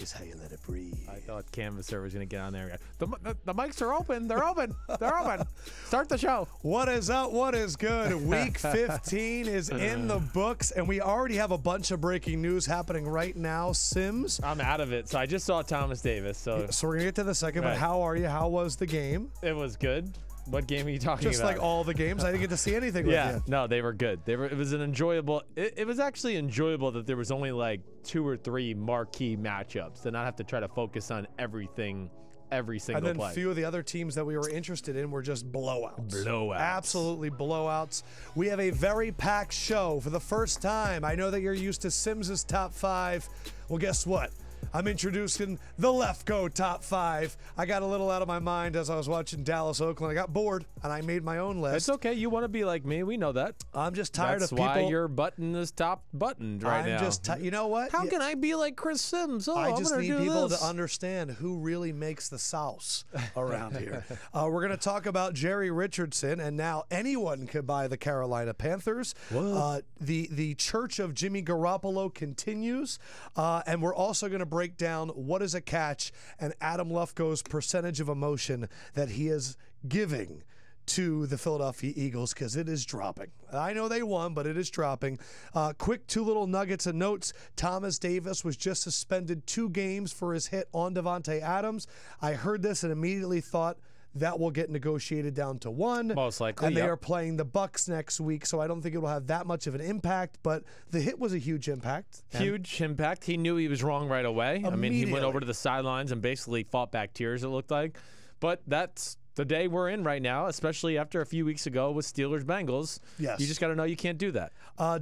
is how you let it breathe. I thought Canvasser was going to get on there. The mics are open. They're open. They're open. Start the show. What is up? What is good? Week 15 is in the books, and we already have a bunch of breaking news happening right now. Sims? I'm out of it. So I just saw Thomas Davis. So we're going to get to the second, but how are you? How was the game? It was good. What game are you talking about? Just like all the games. I didn't get to see anything with you. No, they were good. It was an enjoyable. It was actually enjoyable that there was only like 2 or 3 marquee matchups to not have to try to focus on everything every single play. And then a few of the other teams that we were interested in were just blowouts. Blowouts. Absolutely blowouts. We have a very packed show for the first time. I know that you're used to Sims's top 5. Well, guess what? I'm introducing the Lefkoe top 5. I got a little out of my mind as I was watching Dallas, Oakland. I got bored, and I made my own list. It's okay. You want to be like me. We know that. I'm just tired of people. That's why your button is top buttoned right now. I'm just you know what? How can I be like Chris Sims? Oh, I just need people to understand who really makes the sauce around here. We're going to talk about Jerry Richardson, and now anyone could buy the Carolina Panthers. The Church of Jimmy Garoppolo continues, and we're also going to break down what is a catch and Adam Lefkoe's percentage of emotion that he is giving to the Philadelphia Eagles, because it is dropping. I know they won, but it is dropping. Quick 2 little nuggets and notes. Thomas Davis was just suspended 2 games for his hit on Davante Adams. I heard this and immediately thought that will get negotiated down to 1. Most likely, and they are playing the Bucs next week, so I don't think it will have that much of an impact, but the hit was a huge impact. Huge impact. He knew he was wrong right away. I mean, he went over to the sidelines and basically fought back tears, it looked like. But that's the day we're in right now, especially after a few weeks ago with Steelers-Bengals. Yes. You just got to know you can't do that.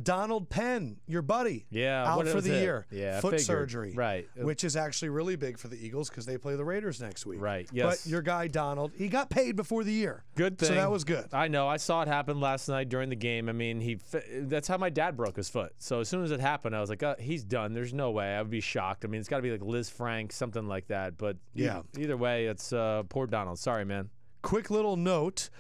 Donald Penn, your buddy, out for the year. Yeah, foot surgery. Right. Which is actually really big for the Eagles because they play the Raiders next week. Right, yes. But your guy, Donald, he got paid before the year. Good thing. So that was good. I know. I saw it happen last night during the game. I mean, that's how my dad broke his foot. So as soon as it happened, I was like, he's done. There's no way. I would be shocked. I mean, it's got to be like Liz Frank, something like that. But either way, it's poor Donald. Sorry, man. Quick little note.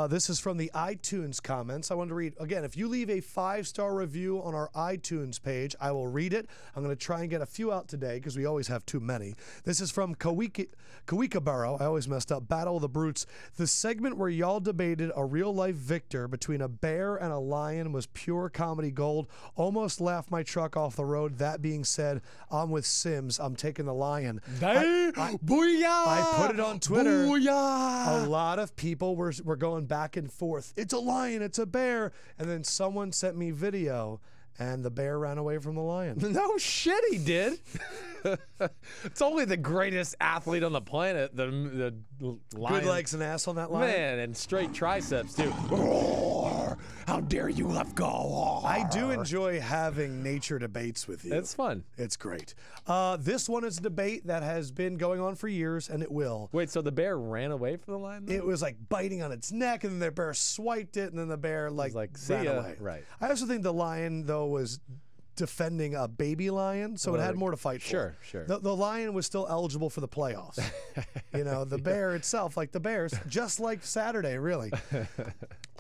This is from the iTunes comments. I wanted to read, again, if you leave a 5-star review on our iTunes page, I will read it. I'm going to try and get a few out today because we always have too many. This is from Kawikabaro. I always messed up. Battle of the Brutes. The segment where y'all debated a real-life victor between a bear and a lion was pure comedy gold. Almost laughed my truck off the road. That being said, I'm with Sims. I'm taking the lion. Booyah! I put it on Twitter. Booyah! A lot of people were going back and forth. It's a lion, it's a bear. And then someone sent me video, and the bear ran away from the lion. No shit, he did. It's only the greatest athlete on the planet. The lion. Good legs and ass on that lion. Man, and straight triceps, too. Roar! How dare you, Lefkoe? I do enjoy having nature debates with you. It's fun. It's great. This one is a debate that has been going on for years, and it will. Wait, so the bear ran away from the lion? It was like biting on its neck, and then the bear swiped it, and then the bear ran away. Right. I also think the lion, though, was defending a baby lion, so it had more to fight for. Sure. The lion was still eligible for the playoffs. The bear itself, like the Bears, just like Saturday, really.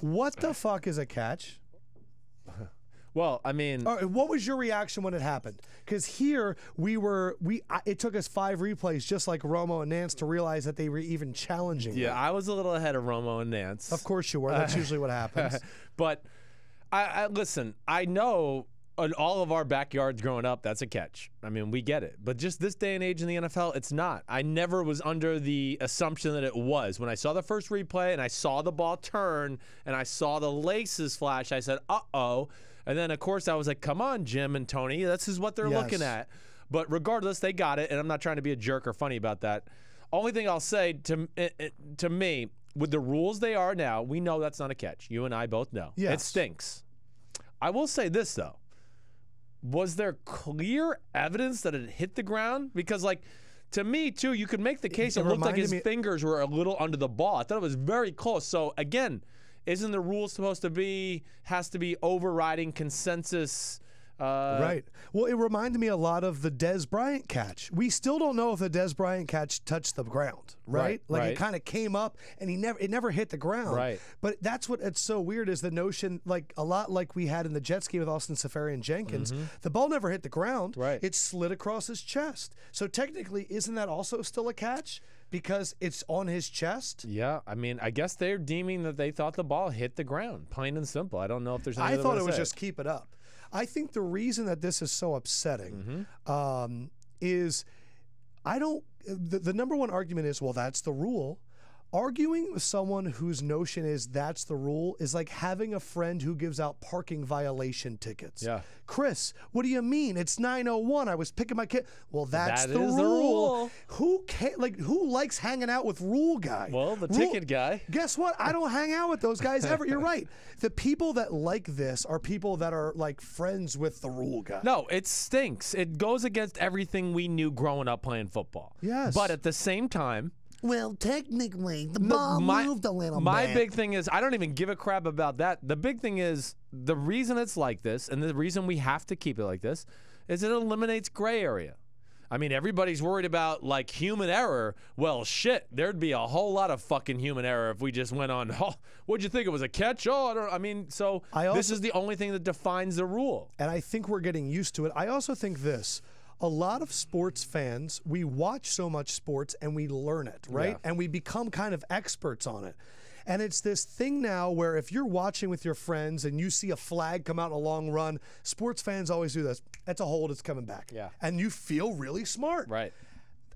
What the fuck is a catch? Well, I mean, what was your reaction when it happened? Because here it took us 5 replays, just like Romo and Nance, to realize that they were even challenging. Yeah, I was a little ahead of Romo and Nance. Of course you were. That's usually what happens. But I listen. I know. In all of our backyards growing up, that's a catch. I mean, we get it. But just this day and age in the NFL, it's not. I never was under the assumption that it was. When I saw the first replay and I saw the ball turn and I saw the laces flash, I said, uh-oh. And then, of course, I was like, come on, Jim and Tony. This is what they're looking at. But regardless, they got it, and I'm not trying to be a jerk or funny about that. Only thing I'll say to me, with the rules they are now, we know that's not a catch. You and I both know. Yes. It stinks. I will say this, though. Was there clear evidence that it hit the ground? Because, to me, too, you could make the case it looked like his fingers were a little under the ball. I thought it was very close. So, again, isn't the rule has to be overriding consensus Right. Well, it reminded me a lot of the Dez Bryant catch. We still don't know if the Dez Bryant catch touched the ground, right? Like it kind of came up and it never hit the ground. Right. But that's what it's so weird is the notion, like a lot like we had in the Jets game with Austin Seferian-Jenkins, the ball never hit the ground. Right. It slid across his chest. So technically, isn't that also still a catch? Because it's on his chest? Yeah, I mean, I guess they're deeming that they thought the ball hit the ground, plain and simple. I don't know if there's any I other thought way it to was say just keep it up. I think the reason that this is so upsetting is the number one argument is, well, that's the rule. Arguing with someone whose notion is that's the rule is like having a friend who gives out parking violation tickets. Yeah. Chris, what do you mean? It's 9:01. I was picking my kid. Well, that's That the is rule. the rule. Who likes hanging out with rule guy? Well, the ticket guy. Guess what? I don't hang out with those guys ever. You're right. The people that like this are people that are like friends with the rule guy. No, it stinks. It goes against everything we knew growing up playing football. Yes. But at the same time, Well, technically, the ball moved a little bit. My big thing is I don't even give a crap about that. The big thing is the reason it's like this and the reason we have to keep it like this is it eliminates gray area. I mean, everybody's worried about, like, human error. Well, shit, there'd be a whole lot of fucking human error if we just went on, oh, what'd you think? It was a catch? Oh, this is the only thing that defines the rule. And I think we're getting used to it. I also think this. A lot of sports fans, we watch so much sports and we learn it, right? Yeah. And we become kind of experts on it. And it's this thing now where if you're watching with your friends and you see a flag come out in a long run, sports fans always do this. It's a hold, it's coming back. Yeah. And you feel really smart. Right.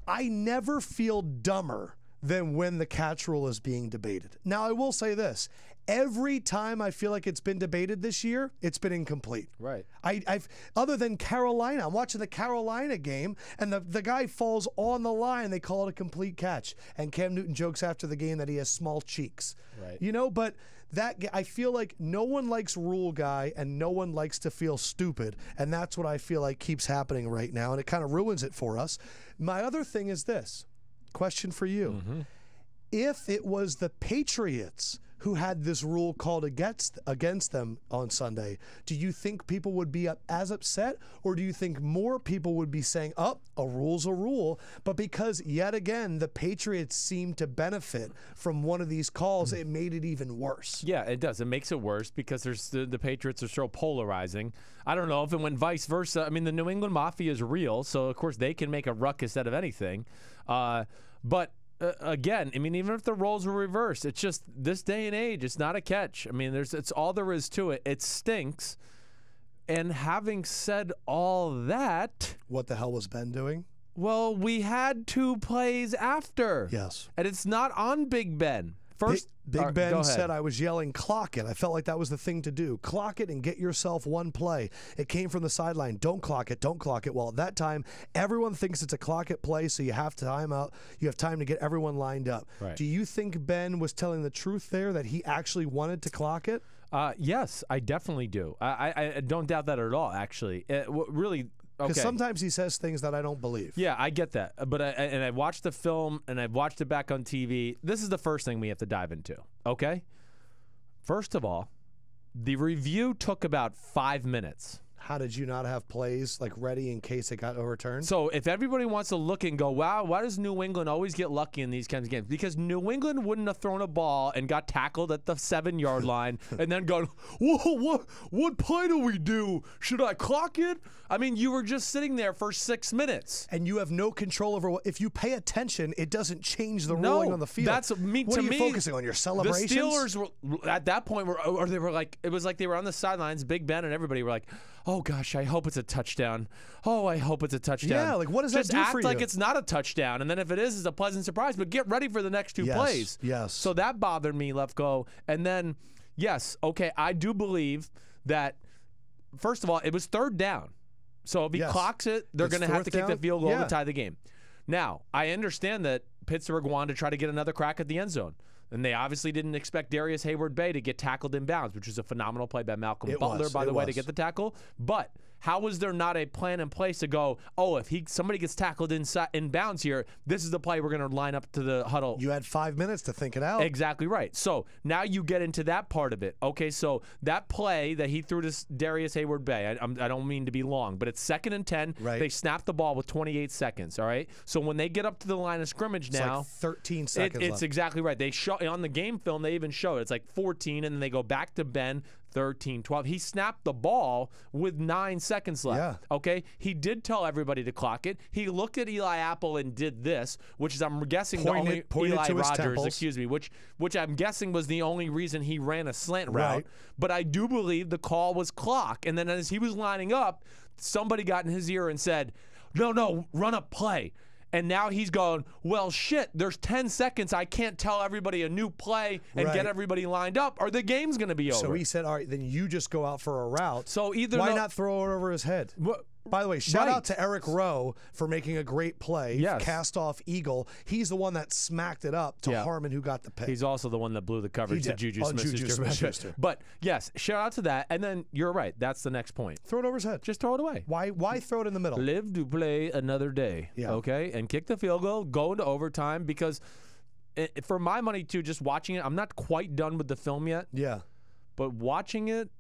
I never feel dumber than when the catch rule is being debated. Now, I will say this. Every time I feel like it's been debated this year, it's been incomplete. Right. I've other than Carolina, I'm watching the Carolina game, and the guy falls on the line. They call it a complete catch. And Cam Newton jokes after the game that he has small cheeks. Right. You know, but I feel like no one likes rule guy, and no one likes to feel stupid, and that's what I feel like keeps happening right now, and it kind of ruins it for us. My other thing is this. Question for you. If it was the Patriots who had this rule called against them on Sunday, do you think people would be as upset, or do you think more people would be saying, oh, a rule's a rule, but because yet again the Patriots seem to benefit from one of these calls, it made it even worse? Yeah, it does. It makes it worse because the Patriots are so polarizing. I don't know if it went vice versa. I mean, the New England Mafia is real, so of course they can make a ruckus out of anything. But again, I mean, even if the roles were reversed, it's just this day and age, it's not a catch. I mean, it's all there is to it. It stinks. And having said all that, What the hell was Ben doing? well, we had 2 plays after. Yes. And it's not on Big Ben. First, Big go Ben ahead. said I was yelling, clock it. I felt like that was the thing to do. Clock it and get yourself one play. It came from the sideline. Don't clock it. Don't clock it. Well, at that time, everyone thinks it's a clock it play, so you have time out. You have time to get everyone lined up. Right. Do you think Ben was telling the truth there, that he actually wanted to clock it? Yes, I definitely do. I don't doubt that at all, actually. Really, Because okay. sometimes he says things that I don't believe. Yeah, I get that. But I watched the film and I've watched it back on TV. This is the first thing we have to dive into, okay? First of all, the review took about 5 minutes. How did you not have plays like ready in case it got overturned? So if everybody wants to look and go, wow, why does New England always get lucky in these kinds of games? Because New England wouldn't have thrown a ball and got tackled at the 7-yard line and then gone, whoa, what play do we do? Should I clock it? I mean, you were just sitting there for 6 minutes. And you have no control over what. If you pay attention, it doesn't change the ruling on the field. That's me. What to are you me, focusing on? Your celebrations? The Steelers were at that point, they were like, it was like they were on the sidelines. Big Ben and everybody were like, "Oh gosh, I hope it's a touchdown. Oh, I hope it's a touchdown." Yeah, like what does that Just do act for like you? it's not a touchdown, and then if it is, it's a pleasant surprise. But get ready for the next 2 plays. Yes. So that bothered me, Lefkoe. And then, yes, okay, I do believe that. First of all, it was 3rd down. So if he clocks it, they're It's going to have to 4th kick the down? field goal Yeah. to tie the game. Now, I understand that Pittsburgh wanted to try to get another crack at the end zone. And they obviously didn't expect Darius Hayward-Bay to get tackled in bounds, which was a phenomenal play by Malcolm Butler, by the way, to get the tackle. But How is there not a plan in place to go, oh, if somebody gets tackled in bounds here, this is the play we're going to line up to the huddle. You had 5 minutes to think it out. Exactly right. So now you get into that part of it. Okay, so that play that he threw to Darius Hayward-Bay, I don't mean to be long, but it's 2nd and 10. Right. They snap the ball with 28 seconds, all right? So when they get up to the line of scrimmage It's now. like 13 seconds It's left. exactly right. They show on the game film, they even show it. It's like 14, and then they go back to Ben, 13, 12. He snapped the ball with 9 seconds left. Yeah. Okay? He did tell everybody to clock it. He looked at Eli Apple and did this, which is, I'm guessing, Pointed Eli to his Rodgers, temples. excuse me, which I'm guessing was the only reason he ran a slant route. Right. But I do believe the call was clock. And then as he was lining up, somebody got in his ear and said, no, run a play. And now he's going, well, shit, there's 10 seconds. I can't tell everybody a new play and Right. get everybody lined up, or the game's going to be over. So he said, all right, then you just go out for a route. So either Why not throw it over his head? By the way, shout out to Eric Rowe for making a great play. Yes. Cast off Eagle. He's the one that smacked it up to Harmon, who got the pick. He's also the one that blew the coverage to Juju Smith-Schuster. But yes, shout out to that. And then you're right. That's the next point. Throw it over his head. Just throw it away. Why throw it in the middle? Live to play another day. Yeah. Okay? And kick the field goal, go into overtime, because for my money, too, just watching it, I'm not quite done with the film yet. Yeah. But watching it,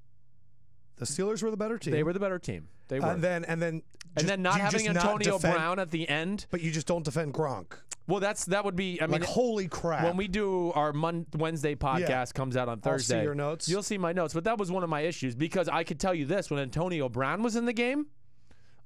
The Steelers were the better team. they were the better team. They were. And then not you having just not Antonio defend- Brown at the end. But you just don't defend Gronk. Well, that would be. I mean, Like, holy crap. when we do our Wednesday podcast, comes out on Thursday. I'll see your notes. You'll see my notes. But that was one of my issues, because I could tell you this: when Antonio Brown was in the game,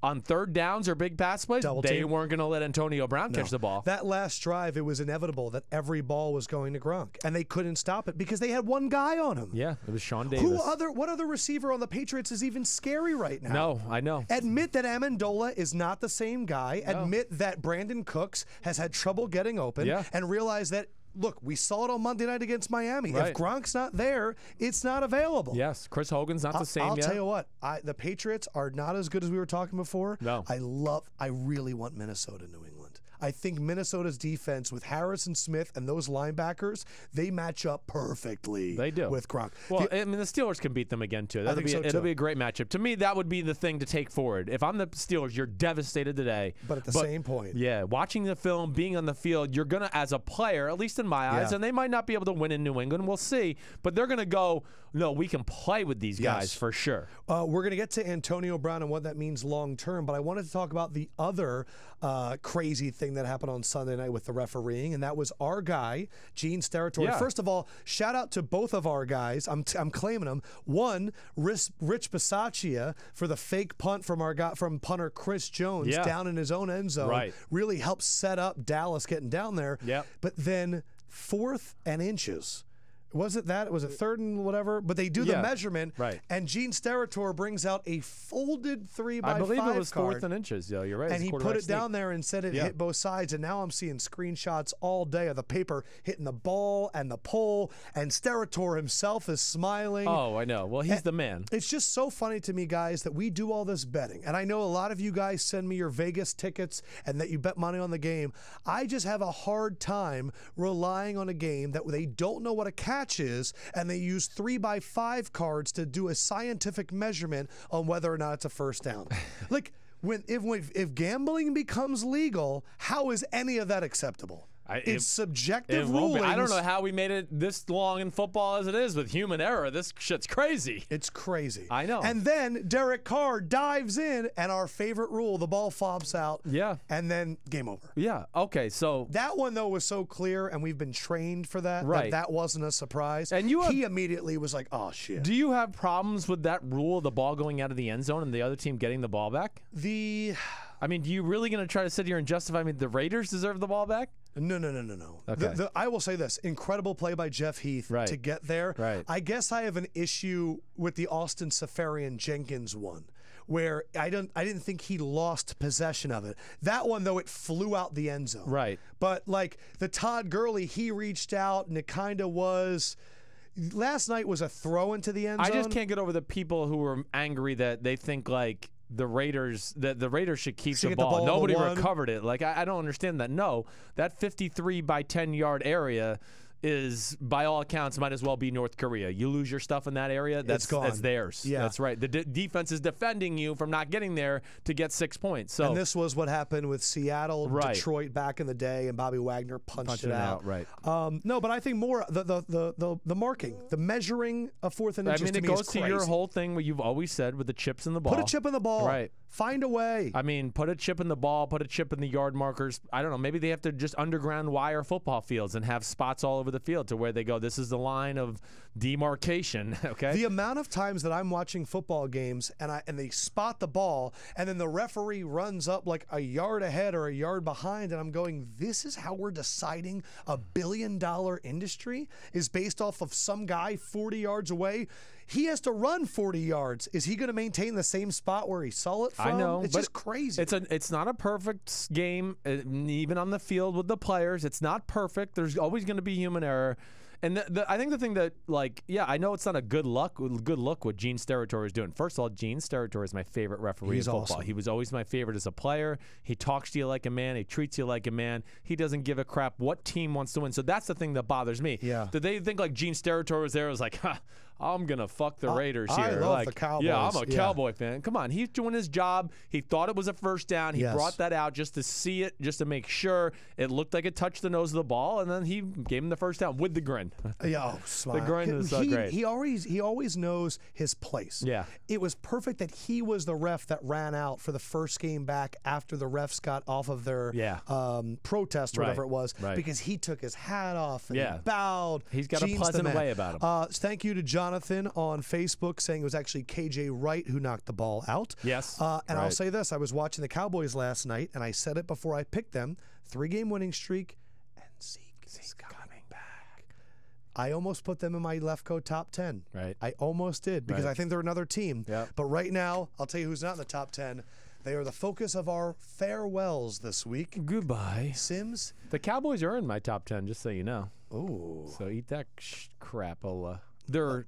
on third downs or big pass plays, Double they team. weren't going to let Antonio Brown catch the ball. That last drive, it was inevitable that every ball was going to Gronk, and they couldn't stop it because they had one guy on him. Yeah, it was Sean Davis. What other receiver on the Patriots is even scary right now? No, I know. Admit that Amendola is not the same guy. No. Admit that Brandon Cooks has had trouble getting open. Yeah. And realize that, look, we saw it on Monday night against Miami. Right. If Gronk's not there, it's not available. Yes, Chris Hogan's not the same I'll yet. tell you what, the Patriots are not as good as we were talking before. No. I really want Minnesota, New England. I think Minnesota's defense with Harrison Smith and those linebackers, they match up perfectly. They do. With Gronk. Well, I mean, the Steelers can beat them again, too. think so, It'll too. be a great matchup. To me, that would be the thing to take forward. If I'm the Steelers, you're devastated today. But at the same point. Yeah, watching the film, being on the field, you're going to, as a player, at least in my eyes, Yeah. and they might not be able to win in New England. We'll see. But they're going to go, no, we can play with these guys Yes. for sure. We're going to get to Antonio Brown and what that means long term, but I wanted to talk about the other crazy thing that happened on Sunday night with the refereeing, and that was our guy, Gene Steratore. Yeah. First of all, shout out to both of our guys. I'm claiming them. One, Rich Bisaccia for the fake punt from from punter Chris Jones down in his own end zone. Right. Really helped set up Dallas getting down there. Yep. But then 4th and inches. Was it 3rd and whatever? But they do the measurement, right. And Gene Steratore brings out a folded 3x5 I believe it was card, 4th and inches. Yeah, you're right. and he put it down there and said it Yeah. hit both sides. And now I'm seeing screenshots all day of the paper hitting the ball and the pole, and Steratore himself is smiling. Oh, I know. Well, he's the man. It's just so funny to me, guys, that we do all this betting. And I know a lot of you guys send me your Vegas tickets and that you bet money on the game. I just have a hard time relying on a game that they don't know what a catch is, and they use 3x5 cards to do a scientific measurement on whether or not it's a first down. Like, if gambling becomes legal, how is any of that acceptable? It's subjective rulings. I don't know how we made it this long in football as it is with human error. This shit's crazy. It's crazy. I know. And then Derek Carr dives in, and our favorite rule, the ball fobs out. Yeah. And then game over. Yeah. Okay. So That one, though, was so clear, and we've been trained for that. Right. That wasn't a surprise. And he immediately was like, oh, shit. do you have problems with that rule, the ball going out of the end zone and the other team getting the ball back? I mean, do you really going to try to sit here and justify me the Raiders deserve the ball back? No. Okay. I will say this. Incredible play by Jeff Heath to get there. Right. I guess I have an issue with the Austin Safarian-Jenkins one, where I didn't think he lost possession of it. That one, though, it flew out the end zone. Right. But, like, the Todd Gurley, he reached out, and it kind of was... Last night was a throw into the end zone. I just can't get over the people who were angry that they think, like, the Raiders should keep the ball. Nobody recovered it. Like, I don't understand that. No, that 53 by 10 yard area is, by all accounts, might as well be North Korea. You lose your stuff in that area, that's gone. That's theirs. Yeah. That's right. The defense is defending you from not getting there to get 6 points. So and this was what happened with Seattle, Right. Detroit back in the day, and Bobby Wagner punched it out. Right. No, but I think more the marking, the measuring of 4th and inches. I mean, to it me goes is to your crazy. whole thing where you've always said with the chips in the ball. Put a chip in the ball. Right. Find a way. I mean, put a chip in the ball, put a chip in the yard markers. I don't know. Maybe they have to just underground wire football fields and have spots all over the field to where they go, this is the line of demarcation, okay? The amount of times that I'm watching football games and they spot the ball and then the referee runs up like a yard ahead or a yard behind, and I'm going, this is how we're deciding a billion-dollar industry is based off of some guy 40 yards away. He has to run 40 yards. Is he going to maintain the same spot where he saw it from? I know. It's but just crazy. It's not a perfect game, even on the field with the players. It's not perfect. There's always going to be human error. And I think the thing that, I know it's not a good look what Gene Steratore is doing. First of all, Gene Steratore is my favorite referee in football. Awesome. He was always my favorite as a player. He talks to you like a man. He treats you like a man. He doesn't give a crap what team wants to win. So that's the thing that bothers me. Yeah. Did they think like Gene Steratore was there? It was like, I'm going to fuck the Raiders here. I love the Cowboys. Yeah, I'm a Yeah. Cowboy fan. Come on. He's doing his job. He thought it was a first down. He Yes. brought that out just to see it, just to make sure it looked like it touched the nose of the ball, and then he gave him the first down with the grin. Yeah, smile. The grind is so great. He always knows his place. Yeah. It was perfect that he was the ref that ran out for the first game back after the refs got off of their protest or Right. whatever it was, Right. because he took his hat off and Yeah. he bowed. He's got a Gene's pleasant the man. way about him. Thank you to Jonathan on Facebook saying it was actually KJ Wright who knocked the ball out. Yes. And I'll Right. say this. I was watching the Cowboys last night, and I said it before I picked them. 3-game winning streak, and Zeke is coming back. I almost put them in my Lefkoe top 10. Right. I almost did because Right. I think they're another team. Yep. But right now, I'll tell you who's not in the top 10. They are the focus of our farewells this week. Goodbye. Sims. The Cowboys are in my top 10, just so you know. Oh. So eat that crapola. They're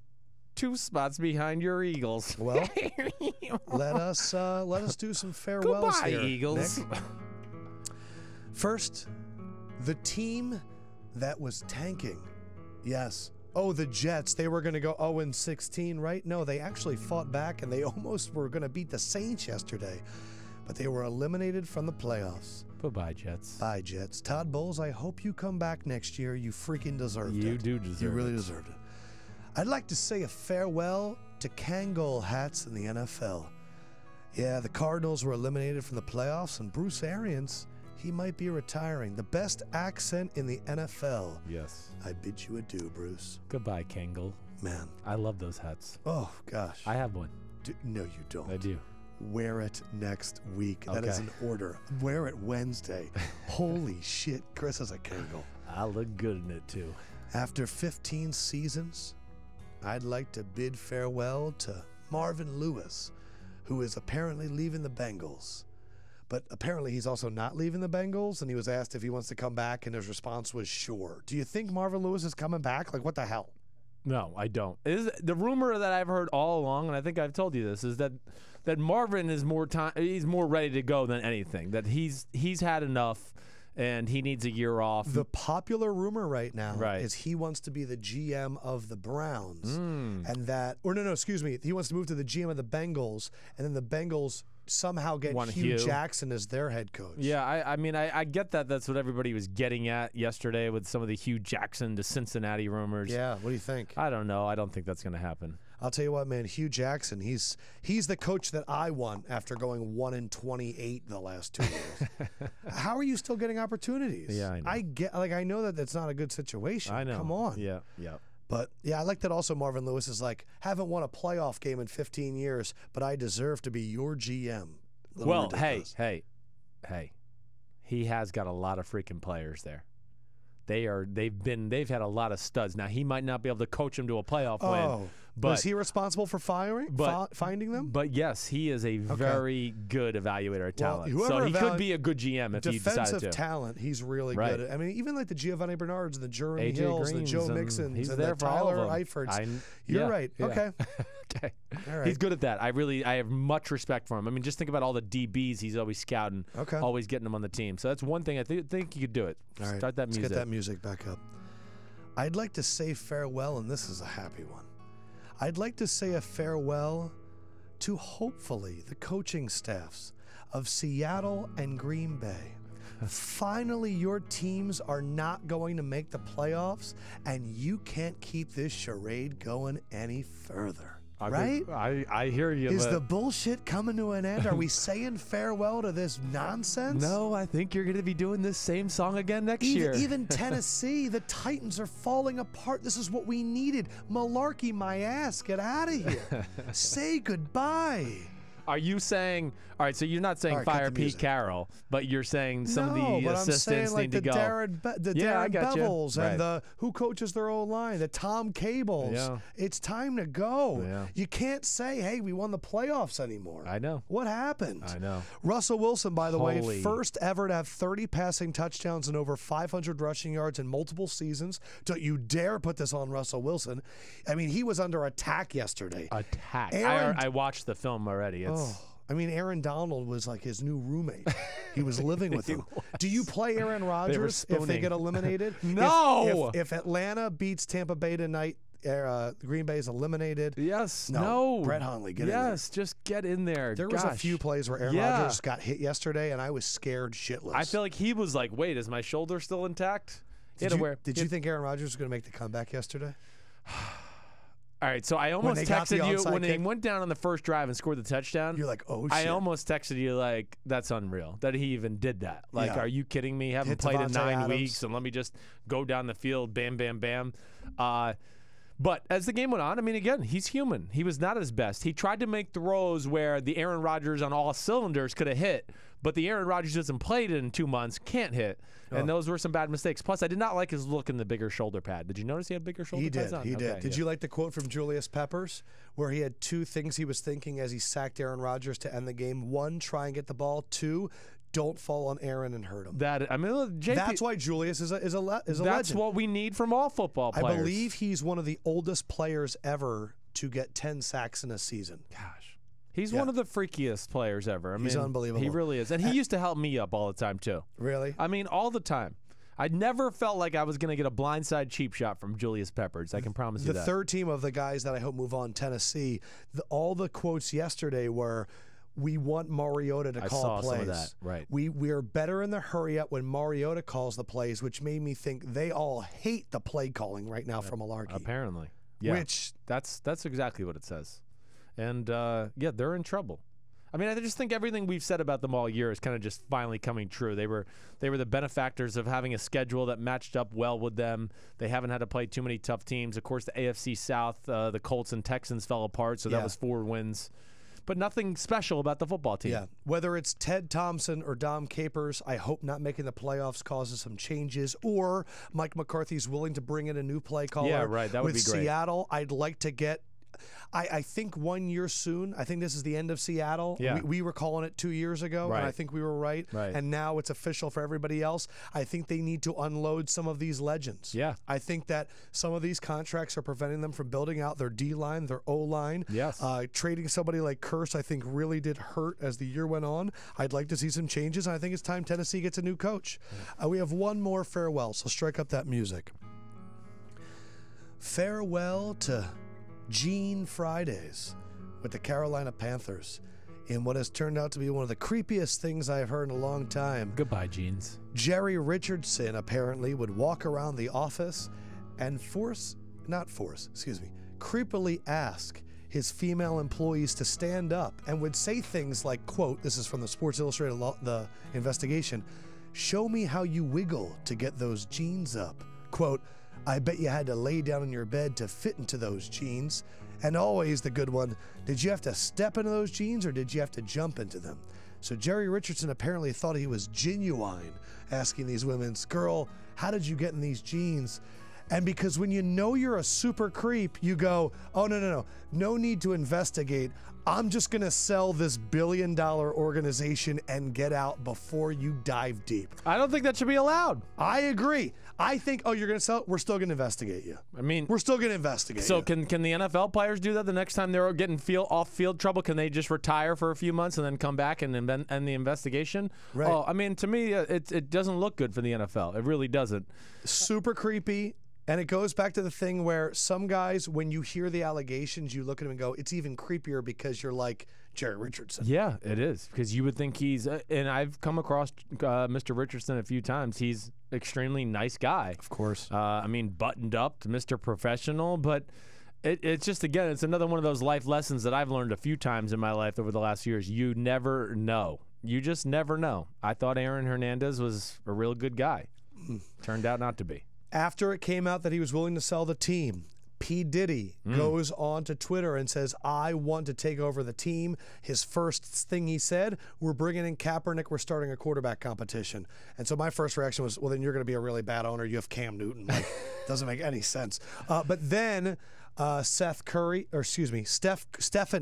2 spots behind your Eagles. Well, let us do some farewells Goodbye, here, Eagles. Nick. First, the team that was tanking. Yes. Oh, the Jets. They were going to go 0-16, right? No, they actually fought back, and they almost were going to beat the Saints yesterday. But they were eliminated from the playoffs. Bye-bye, Jets. Bye, Jets. Todd Bowles, I hope you come back next year. You freaking deserved it. You do deserve You really it. deserved it. I'd like to say a farewell to Kangol hats in the NFL. Yeah, the Cardinals were eliminated from the playoffs, and Bruce Arians, he might be retiring. The best accent in the NFL. Yes. I bid you adieu, Bruce. Goodbye, Kangol. Man. I love those hats. Oh, gosh. I have one. No, you don't. I do. Wear it next week. That is Okay. an order. Wear it Wednesday. Holy shit, Chris is a Kangol. I look good in it, too. After 15 seasons, I'd like to bid farewell to Marvin Lewis, who is apparently leaving the Bengals. But apparently he's also not leaving the Bengals, and he was asked if he wants to come back, and his response was sure. Do you think Marvin Lewis is coming back? Like, what the hell? No, I don't. The rumor that I've heard all along, and I think I've told you this, is that Marvin is he's more ready to go than anything. That he's had enough, and he needs a year off. The popular rumor right now Right. is he wants to be the GM of the Browns, and that, or no, excuse me, he wants to move to the GM of the Bengals, and then the Bengals somehow get Want Hugh Hugh. Jackson as their head coach. Yeah, I mean, I get that. That's what everybody was getting at yesterday with some of the Hugh Jackson to Cincinnati rumors. Yeah, what do you think? I don't know. I don't think that's going to happen. I'll tell you what, man. Hugh Jackson, he's the coach that I want after going 1-28 the last 2 years. How are you still getting opportunities? Yeah, I know. I know that that's not a good situation. I know. Come on. Yeah, yeah. But yeah, I like that also. Marvin Lewis is like, haven't won a playoff game in 15 years, but I deserve to be your GM. Well, hey. He has got a lot of freaking players there. They've had a lot of studs. Now he might not be able to coach them to a playoff win. But was he responsible for finding them? But yes, he is a very good evaluator of talent. Well, so whoever he could be a good GM if he decided defensive to. talent, he's really Right. good. I mean, even like the Giovanni Bernards and the Jeremy AJ Hills and the Greens Joe and Mixons he's and there the for all of Tyler them. Eiferts. You're right. Yeah. Okay. Okay. All right. He's good at that. I have much respect for him. I mean, just think about all the DBs he's always scouting, Okay. always getting them on the team. So that's one thing I think you could do it. All right. Start that Let's music. get that music back up. I'd like to say farewell, and this is a happy one. I'd like to say a farewell to hopefully the coaching staffs of Seattle and Green Bay. Finally, your teams are not going to make the playoffs, and you can't keep this charade going any further. Right? I hear you. Is the bullshit coming to an end? Are we saying farewell to this nonsense? No, I think you're going to be doing this same song again next year. Even Tennessee, the Titans are falling apart. This is what we needed. Malarkey my ass. Get out of here. Say goodbye. Are you saying, all right, so you're not saying fire Pete Carroll, but you're saying some of the assistants need to go. Darren Bevels and who coaches their own line, the Tom Cables. Yeah. It's time to go. Yeah. You can't say, hey, we won the playoffs anymore. I know. What happened? I know. Russell Wilson, by the way, first ever to have 30 passing touchdowns and over 500 rushing yards in multiple seasons. Don't you dare put this on Russell Wilson. I mean, he was under attack yesterday. Attack. I watched the film already. Aaron Donald was like his new roommate. He was living with him. Do you play Aaron Rodgers if they get eliminated? No. If Atlanta beats Tampa Bay tonight, Green Bay is eliminated. Yes. No. Brett Hundley, get in there. Yes, just get in there. There was a few plays where Aaron Rodgers got hit yesterday, and I was scared shitless. I feel like he was like, wait, is my shoulder still intact? Did you think Aaron Rodgers was going to make the comeback yesterday? All right, so I almost texted you when he went down on the first drive and scored the touchdown. You're like, oh, shit. I almost texted you like, that's unreal that he even did that. Like, are you kidding me? Haven't played in 9 weeks, and let me just go down the field, bam, bam, bam. But as the game went on, I mean, again, he's human. He was not his best. He tried to make throws where the Aaron Rodgers on all cylinders could have hit, but the Aaron Rodgers who hasn't played in 2 months can't hit. And those were some bad mistakes. Plus, I did not like his look in the bigger shoulder pad. Did you notice he had bigger shoulder pads on? He did. Did you like the quote from Julius Peppers where he had 2 things he was thinking as he sacked Aaron Rodgers to end the game? 1, try and get the ball. 2, don't fall on Aaron and hurt him. That's why Julius is a legend. That's what we need from all football players. I believe he's one of the oldest players ever to get 10 sacks in a season. Gosh. He's one of the freakiest players ever. He's unbelievable. He really is. And he used to help me up all the time, too. Really? I mean, all the time. I never felt like I was going to get a blindside cheap shot from Julius Peppers. I can promise you that. The third team of the guys that I hope move on, Tennessee, all the quotes yesterday were, we want Mariota to call plays. Some of that. Right. We are better in the hurry up when Mariota calls the plays, which made me think they all hate the play calling right now from Malarkey. Apparently. Yeah. Which that's exactly what it says. And, they're in trouble. I mean, I just think everything we've said about them all year is kind of just finally coming true. They were the benefactors of having a schedule that matched up well with them. They haven't had to play too many tough teams. Of course, the AFC South, the Colts and Texans fell apart, so that was 4 wins. But nothing special about the football team. Yeah, whether it's Ted Thompson or Dom Capers, I hope not making the playoffs causes some changes, or Mike McCarthy's willing to bring in a new play caller. Yeah, right, that would be great. With Seattle, I'd like to get I think 1 year soon. I think this is the end of Seattle. Yeah. We were calling it 2 years ago, and I think we were right. And now it's official for everybody else. I think they need to unload some of these legends. Yeah. I think that some of these contracts are preventing them from building out their D-line, their O-line. Yes. Trading somebody like Curse, I think, really did hurt as the year went on. I'd like to see some changes, and I think it's time Tennessee gets a new coach. We have one more farewell, so strike up that music. Farewell to Gene Fridays with the Carolina Panthers in what has turned out to be one of the creepiest things I've heard in a long time. Goodbye, Jeans. Jerry Richardson apparently would walk around the office and creepily ask his female employees to stand up and would say things like, quote, this is from the Sports Illustrated the investigation, "Show me how you wiggle to get those jeans up." Quote, "I bet you had to lay down in your bed to fit into those jeans." And always the good one, did you have to step into those jeans or did you have to jump into them? So Jerry Richardson apparently thought he was genuine, asking these women, "Girl, how did you get in these jeans?" And because when you know you're a super creep, you go, "Oh, no need to investigate. I'm just going to sell this billion-dollar organization and get out before you dive deep." I don't think that should be allowed. I agree. I think, you're going to sell it? We're still going to investigate you. I mean, we're still going to investigate so you. Can the NFL players do that the next time they're getting off-field trouble? Can they just retire for a few months and then come back and end the investigation? Right. I mean, to me, it doesn't look good for the NFL. It really doesn't. Super creepy. And it goes back to the thing where some guys, when you hear the allegations, you look at them and go, it's even creepier because you're like Jerry Richardson. Yeah, it is. Because you would think he's and I've come across Mr. Richardson a few times. He's extremely nice guy. Of course. I mean, buttoned up, Mr. Professional. But it's just, again, it's another one of those life lessons that I've learned a few times in my life over the last few years. You never know. You just never know. I thought Aaron Hernandez was a real good guy. Turned out not to be. After it came out that he was willing to sell the team, P. Diddy goes on to Twitter and says, I want to take over the team. His first thing he said, we're bringing in Kaepernick. We're starting a quarterback competition. And so my first reaction was, well, then you're going to be a really bad owner. You have Cam Newton. Like, doesn't make any sense. But then Stephen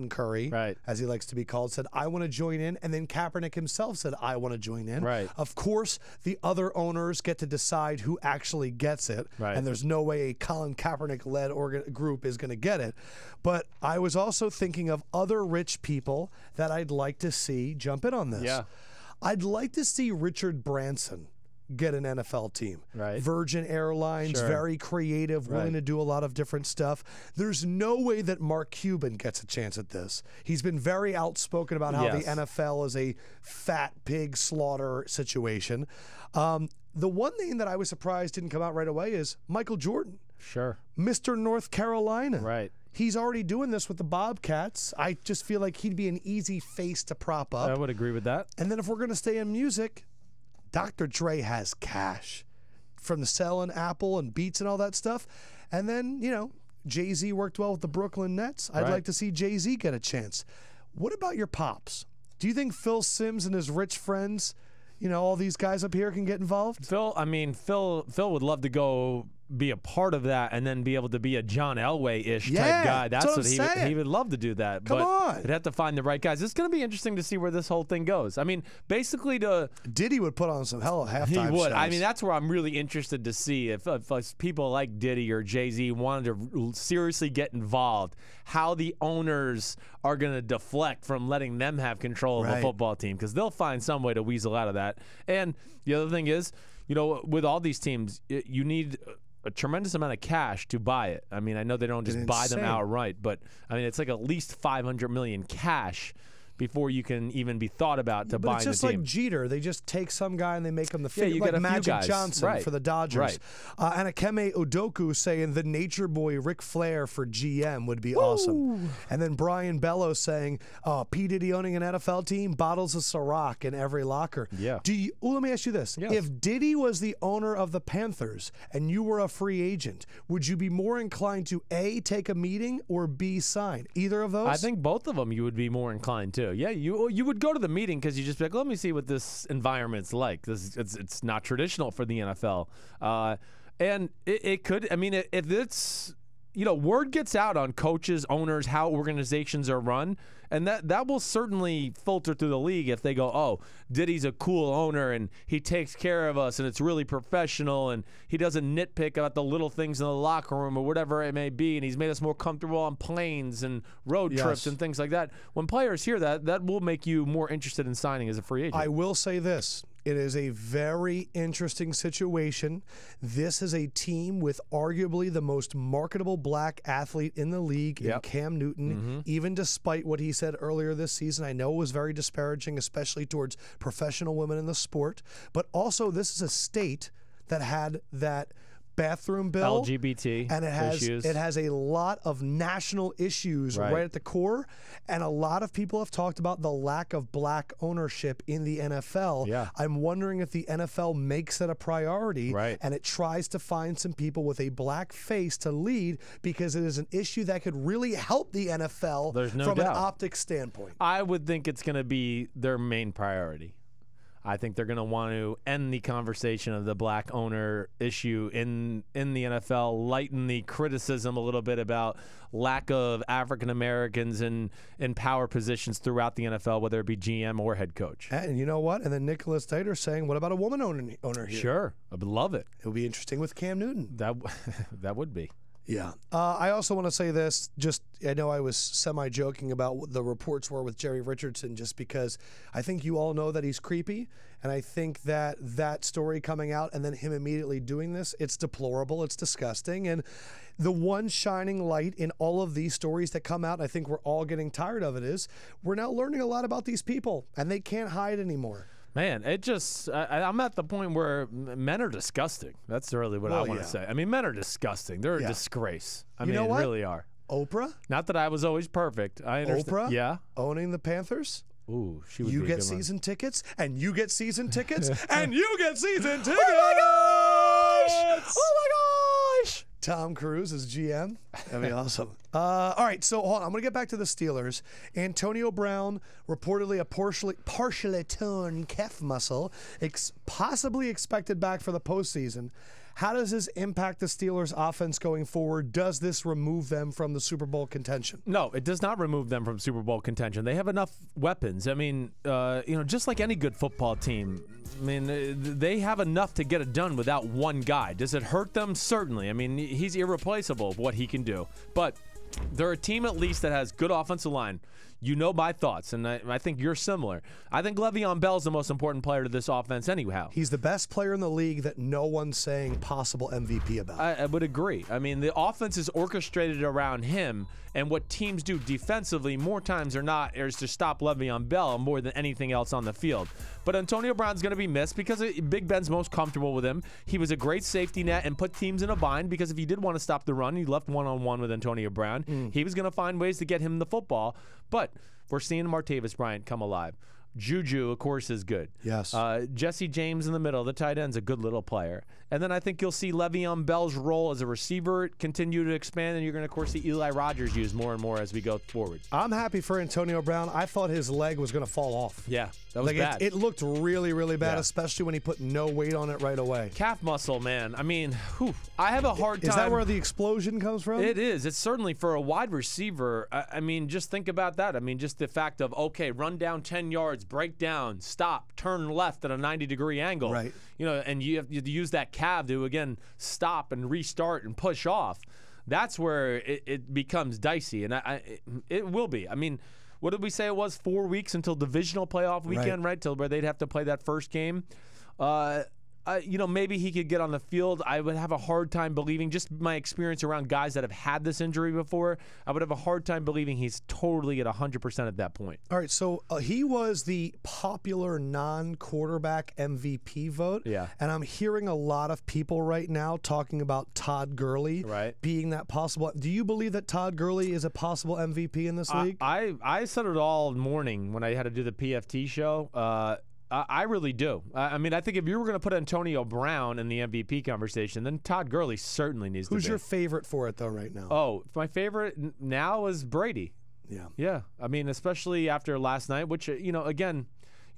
Curry, right, as he likes to be called, said, I want to join in. And then Kaepernick himself said, I want to join in. Right. Of course, the other owners get to decide who actually gets it. Right. And there's no way a Colin Kaepernick-led group is going to get it. But I was also thinking of other rich people that I'd like to see jump in on this. Yeah. I'd like to see Richard Branson get an NFL team. Right. Virgin Airlines, Sure. very creative, willing Right. to do a lot of different stuff. There's no way that Mark Cuban gets a chance at this. He's been very outspoken about how the Yes. NFL is a fat pig slaughter situation. The one thing that I was surprised didn't come out right away is Michael Jordan, Sure. Mr. North Carolina. Right. He's already doing this with the Bobcats. I just feel like he'd be an easy face to prop up. I would agree with that. And then if we're going to stay in music, Dr. Dre has cash from the selling Apple and Beats and all that stuff. And then, Jay-Z worked well with the Brooklyn Nets. I'd Right. like to see Jay-Z get a chance. What about your pops? Do you think Phil Simms and his rich friends, all these guys up here can get involved? Phil would love to go be a part of that and then be able to be a John Elway-ish Yeah, type guy. that's what I'm saying. he would love to do that. Come but on. They'd have to find the right guys. It's going to be interesting to see where this whole thing goes. I mean, basically Diddy would put on some hell of halftime he would. shows. I mean, that's where I'm really interested to see if people like Diddy or Jay-Z wanted to seriously get involved, how the owners are going to deflect from letting them have control of a Right. football team, because they'll find some way to weasel out of that. And the other thing is, with all these teams, you need a tremendous amount of cash to buy it. I mean, I know they don't just buy them insane. outright, but I mean, it's like at least $500 million cash before you can even be thought about to But buying it's just the team. like Jeter. They just take some guy and they make him the Yeah, figure, you like get a few Magic guys. Johnson Right. for the Dodgers. Right. And Akeme Udoku saying the nature boy Ric Flair for GM would be awesome. And then Brian Bellows saying, P. Diddy owning an NFL team, bottles of Ciroc in every locker. Yeah. Let me ask you this. Yes. If Diddy was the owner of the Panthers and you were a free agent, would you be more inclined to A, take a meeting, or B, sign? Either of those? I think both of them you would be more inclined to. Yeah, you would go to the meeting because you just be like, let me see what this environment's like. It's not traditional for the NFL, and it could. I mean, if it's word gets out on coaches, owners, how organizations are run, and that will certainly filter through the league if they go, oh, Diddy's a cool owner and he takes care of us and it's really professional and he doesn't nitpick about the little things in the locker room or whatever it may be, and he's made us more comfortable on planes and road trips and things like that. When players hear that will make you more interested in signing as a free agent. I will say this. It is a very interesting situation. This is a team with arguably the most marketable black athlete in the league in Cam Newton, even despite what he said earlier this season. I know it was very disparaging, especially towards professional women in the sport. But also, this is a state that had that bathroom bill, LGBT and issues. it has a lot of national issues right at the core, and a lot of people have talked about the lack of black ownership in the NFL. Yeah. I'm wondering if the NFL makes it a priority Right. and it tries to find some people with a black face to lead, because it is an issue that could really help the NFL There's no from doubt. an optic standpoint. I would think it's going to be their main priority. I think they're going to want to end the conversation of the black owner issue in the NFL, lighten the criticism a little bit about lack of African Americans in power positions throughout the NFL, whether it be GM or head coach. And you know what? And then Nicholas Dieter saying, what about a woman owner here? Sure, I would love it. It would be interesting with Cam Newton. That would be. Yeah. I also want to say this. I know I was semi-joking about what the reports were with Jerry Richardson, just because I think you all know that he's creepy, and I think that story coming out and then him immediately doing this, it's deplorable, it's disgusting, and the one shining light in all of these stories that come out, I think we're all getting tired of it, is we're now learning a lot about these people, and they can't hide anymore. Man, I'm at the point where men are disgusting. That's really what I want to say. I mean, men are disgusting. They're a disgrace. I mean, they really are. Oprah? Not that I was always perfect. I understand. Oprah? Yeah. Owning the Panthers? Ooh, she would You be a get good one. season tickets, and you get season tickets, and you get season tickets! Oh my gosh! Oh my gosh! Tom Cruise is GM. That'd be awesome. All right, so hold on. I'm going to get back to the Steelers. Antonio Brown, reportedly a partially torn calf muscle, possibly expected back for the postseason. How does this impact the Steelers' offense going forward? Does this remove them from the Super Bowl contention? No, it does not remove them from Super Bowl contention. They have enough weapons. I mean, just like any good football team, I mean, they have enough to get it done without one guy. Does it hurt them? Certainly. I mean, he's irreplaceable of what he can do. But they're a team at least that has good offensive line. You know my thoughts, and I think you're similar. I think Le'Veon Bell is the most important player to this offense anyhow. He's the best player in the league that no one's saying possible MVP about. I would agree. I mean, the offense is orchestrated around him, and what teams do defensively more times than not is to stop Le'Veon Bell more than anything else on the field. But Antonio Brown's going to be missed because Big Ben's most comfortable with him. He was a great safety net and put teams in a bind because if he did want to stop the run, he left one-on-one with Antonio Brown. He was going to find ways to get him the football. But we're seeing Martavis Bryant come alive. Juju, of course, is good. Yes. Jesse James in the middle, the tight end's a good little player. And then I think you'll see Le'Veon Bell's role as a receiver continue to expand, and you're going to, of course, see Eli Rogers used more and more as we go forward. I'm happy for Antonio Brown. I thought his leg was going to fall off. Yeah, that was bad. It looked really, really bad, especially when he put no weight on it right away. Calf muscle, man. I mean, I have a hard time. Is that where the explosion comes from? It is. It's certainly for a wide receiver. I mean, just think about that. I mean, just the fact of, okay, run down 10 yards, break down, stop, turn left at a 90-degree angle. Right. And you have to use that calf to, again, stop and restart and push off. That's where it becomes dicey, and it will be. I mean, what did we say it was? 4 weeks until divisional playoff weekend, right? Till where they'd have to play that first game. Maybe he could get on the field. I would have a hard time believing, just my experience around guys that have had this injury before, I would have a hard time believing he's totally at 100% at that point. All right, so he was the popular non-quarterback MVP vote. Yeah. And I'm hearing a lot of people right now talking about Todd Gurley being that possible. Do you believe that Todd Gurley is a possible MVP in this league? I said it all morning when I had to do the PFT show. I really do. I mean, I think if you were going to put Antonio Brown in the MVP conversation, then Todd Gurley certainly needs to be. Who's your favorite for it, though, right now? Oh, my favorite now is Brady. Yeah. Yeah. I mean, especially after last night, which, again,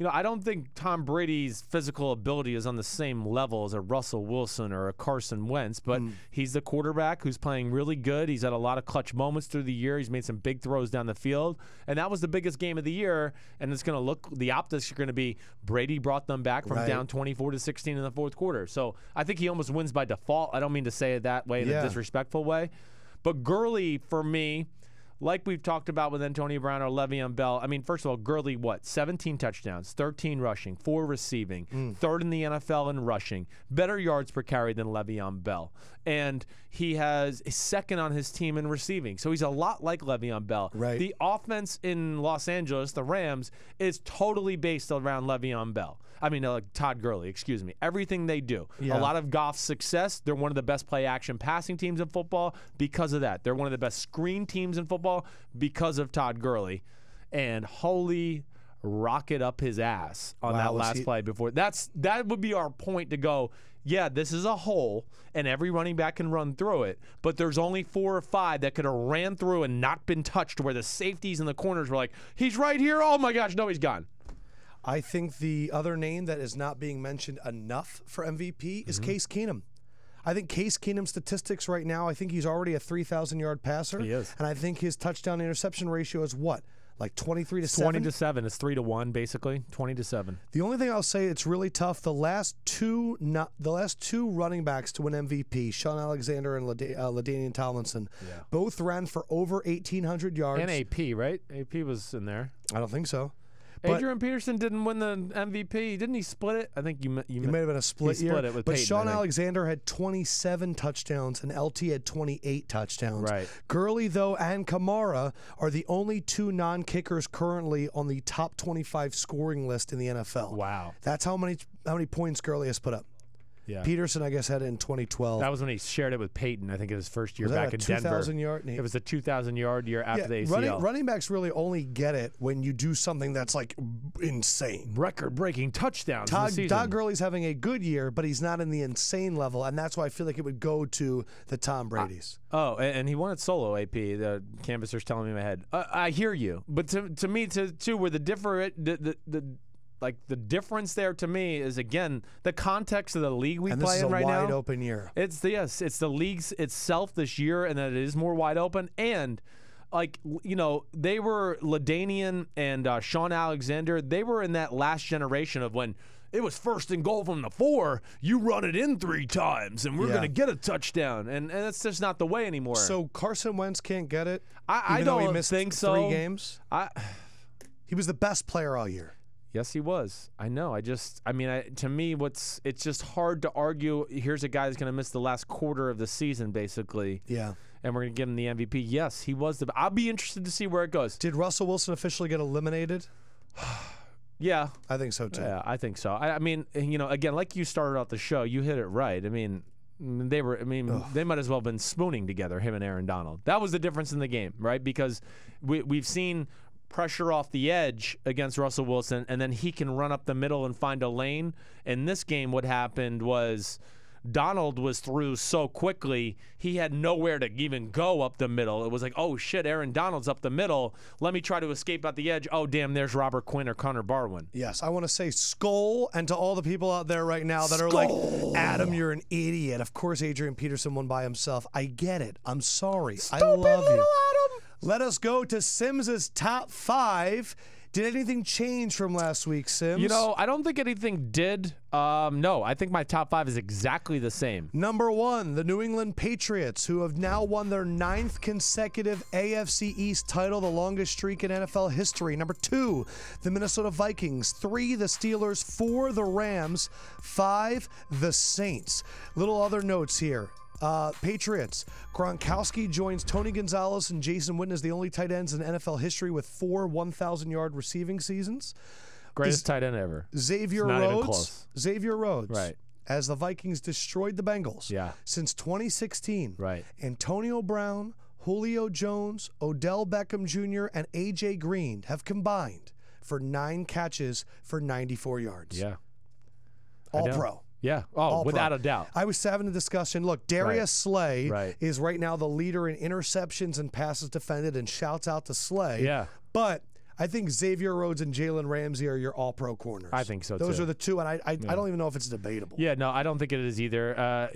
I don't think Tom Brady's physical ability is on the same level as a Russell Wilson or a Carson Wentz, but he's the quarterback who's playing really good. He's had a lot of clutch moments through the year. He's made some big throws down the field, and that was the biggest game of the year, and it's going to look, the optics are going to be Brady brought them back from down 24-16 in the fourth quarter. So I think he almost wins by default. I don't mean to say it that way in a disrespectful way, but Gurley, for me, like we've talked about with Antonio Brown or Le'Veon Bell, I mean, first of all, Gurley, 17 touchdowns, 13 rushing, 4 receiving, third in the NFL in rushing, better yards per carry than Le'Veon Bell. And he has second on his team in receiving. So he's a lot like Le'Veon Bell. Right. The offense in Los Angeles, the Rams, is totally based around Le'Veon Bell. I mean, Todd Gurley, excuse me. Everything they do. Yeah. A lot of Goff's success. They're one of the best play-action passing teams in football because of that. They're one of the best screen teams in football because of Todd Gurley. And holy rocket up his ass on that last play before. That would be our point to go, yeah, this is a hole, and every running back can run through it, but there's only 4 or 5 that could have ran through and not been touched where the safeties and the corners were like, he's right here. Oh, my gosh, no, he's gone. I think the other name that is not being mentioned enough for MVP is Case Keenum. I think Case Keenum's statistics right now, I think he's already a 3,000-yard passer. He is. And I think his touchdown-interception ratio is what? like 23-7. 20-7. It's 3-1 basically. 20-7. The only thing I'll say, it's really tough. The last two running backs to win MVP, Sean Alexander and LaDainian Tomlinson, both ran for over 1,800 yards. And AP, right? AP was in there. I don't think so. Adrian Peterson didn't win the MVP. Didn't he split it? I think you may have been a split year. Split it with but Peyton, Sean Alexander had 27 touchdowns and LT had 28 touchdowns. Right. Gurley, though, and Kamara are the only two non-kickers currently on the top 25 scoring list in the NFL. Wow. That's how many points Gurley has put up. Yeah. Peterson, I guess, had it in 2012. That was when he shared it with Peyton, I think, in his first year back in Denver. 2,000-yard? It was a 2,000-yard year after the ACL. Running backs really only get it when you do something that's, like, insane. Record-breaking touchdowns in the season. Todd Gurley's having a good year, but he's not in the insane level, and that's why I feel like it would go to the Tom Brady's. And he won it solo, AP. The canvasser's telling me in my head. I hear you. But to me, too, where the difference there to me is, again, the context of the league we play in right now. And this is a wide open year. It's the league's itself this year, and that it is more wide open. And, they were LaDainian and Sean Alexander. They were in that last generation of when it was 1st and goal from the 4. You run it in 3 times, and we're going to get a touchdown. And that's just not the way anymore. So Carson Wentz can't get it? I don't think so. 3 games? He was the best player all year. Yes, he was. I know. To me, it's just hard to argue. Here's a guy that's going to miss the last quarter of the season, basically. Yeah. And we're going to give him the MVP. Yes, he was I'll be interested to see where it goes. Did Russell Wilson officially get eliminated? Yeah. I think so, too. Yeah, I think so. Again, like you started out the show, you hit it right. They might as well have been spooning together, him and Aaron Donald. That was the difference in the game, right? Because we've seen pressure off the edge against Russell Wilson, and then he can run up the middle and find a lane. In this game, what happened was Donald was through so quickly, he had nowhere to even go up the middle. It was like, oh, shit, Aaron Donald's up the middle. Let me try to escape out the edge. Oh, damn, there's Robert Quinn or Connor Barwin. Yes, I want to say skull, and to all the people out there right now that are like, Adam, you're an idiot. Of course Adrian Peterson won by himself. I get it. I'm sorry. I love you. Adam. Let us go to Sims's top 5. Did anything change from last week, Sims? I don't think anything did. No, I think my top 5 is exactly the same. Number 1, the New England Patriots, who have now won their 9th consecutive AFC East title, the longest streak in NFL history. Number 2, the Minnesota Vikings. 3, the Steelers. 4, the Rams. 5, the Saints. Little other notes here. Patriots. Gronkowski joins Tony Gonzalez and Jason Witten as the only tight ends in NFL history with 4 1,000-yard receiving seasons. Greatest tight end ever. Xavier Rhodes. Right. As the Vikings destroyed the Bengals. Yeah. Since 2016. Right. Antonio Brown, Julio Jones, Odell Beckham Jr., and A.J. Green have combined for 9 catches for 94 yards. Yeah. All pro. Yeah. Oh, without a doubt. I was having a discussion. Look, Darius Slay is right now the leader in interceptions and passes defended, and shouts out to Slay. Yeah. But I think Xavier Rhodes and Jalen Ramsey are your all-pro corners. I think so, Those too. are the two, and I don't even know if it's debatable. Yeah, no, I don't think it is either.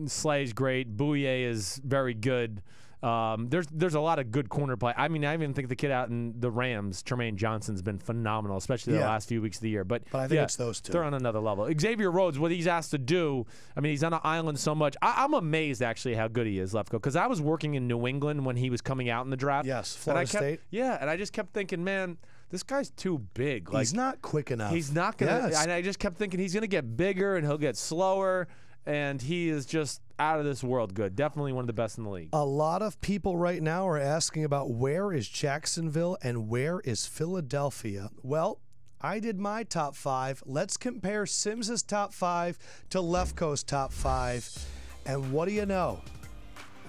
Slay's great. Bouye is very good. There's a lot of good corner play. I even think the kid out in the Rams, Tremaine Johnson's been phenomenal, especially the last few weeks of the year. But I think it's those two. They're on another level. Xavier Rhodes, what he's asked to do, he's on an island so much. I'm amazed, actually, how good he is, Lefkoe, because I was working in New England when he was coming out in the draft. Yes, Florida State. Yeah, and I just kept thinking, man, this guy's too big. He's not quick enough. He's not going to. And I just kept thinking he's going to get bigger and he'll get slower. And he is just out of this world good. Definitely one of the best in the league. A lot of people right now are asking about where is Jacksonville and where is Philadelphia. Well, I did my top 5. Let's compare Sims's top 5 to Lefkoe's top 5. And what do you know?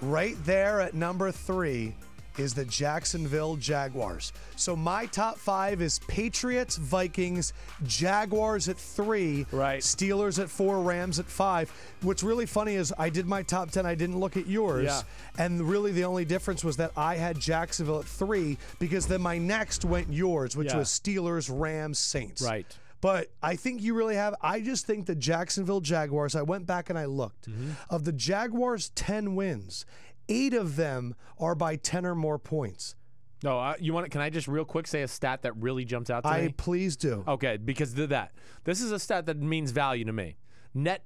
Right there at number 3 is the Jacksonville Jaguars. So my top 5 is Patriots, Vikings, Jaguars at 3, Steelers at 4, Rams at 5. What's really funny is I did my top 10. I didn't look at yours. And really the only difference was that I had Jacksonville at 3 because then my next went yours, which was Steelers, Rams, Saints. Right. But I think you really have. I just think the Jacksonville Jaguars, I went back and I looked. Of the Jaguars' 10 wins, 8 of them are by 10 or more points. No, you want? Can I just real quick say a stat that really jumps out to me? Please do. Okay, because of that. This is a stat that means value to me. Net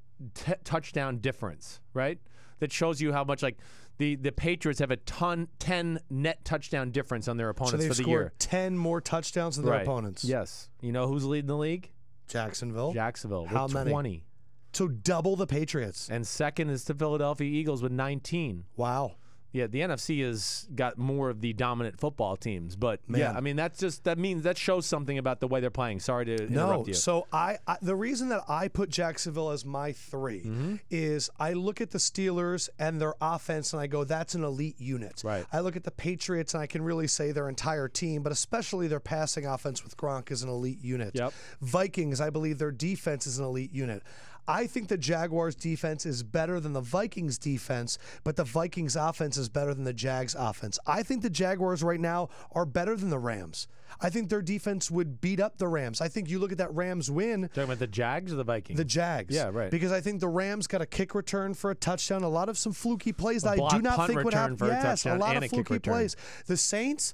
touchdown difference, right? That shows you how much the Patriots have a 10 net touchdown difference on their opponents for the year. Scored 10 more touchdowns than their opponents. Yes. You know who's leading the league? Jacksonville. How many? 20. So double the Patriots. And second is the Philadelphia Eagles with 19. Wow. Yeah, the NFC has got more of the dominant football teams, but yeah, I mean that shows something about the way they're playing. Sorry to interrupt you. So the reason that I put Jacksonville as my 3 is I look at the Steelers and their offense and I go, that's an elite unit. Right. I look at the Patriots and I can really say their entire team, but especially their passing offense with Gronk is an elite unit. Yep. Vikings, I believe their defense is an elite unit. I think the Jaguars' defense is better than the Vikings' defense, but the Vikings' offense is better than the Jags' offense. I think the Jaguars right now are better than the Rams. I think their defense would beat up the Rams. I think you look at that Rams win. Talking about the Jags or the Vikings? The Jags. Yeah, right. Because I think the Rams got a kick return for a touchdown. A lot of some fluky plays that I do not think would happen. Yes, a lot of fluky plays. The Saints.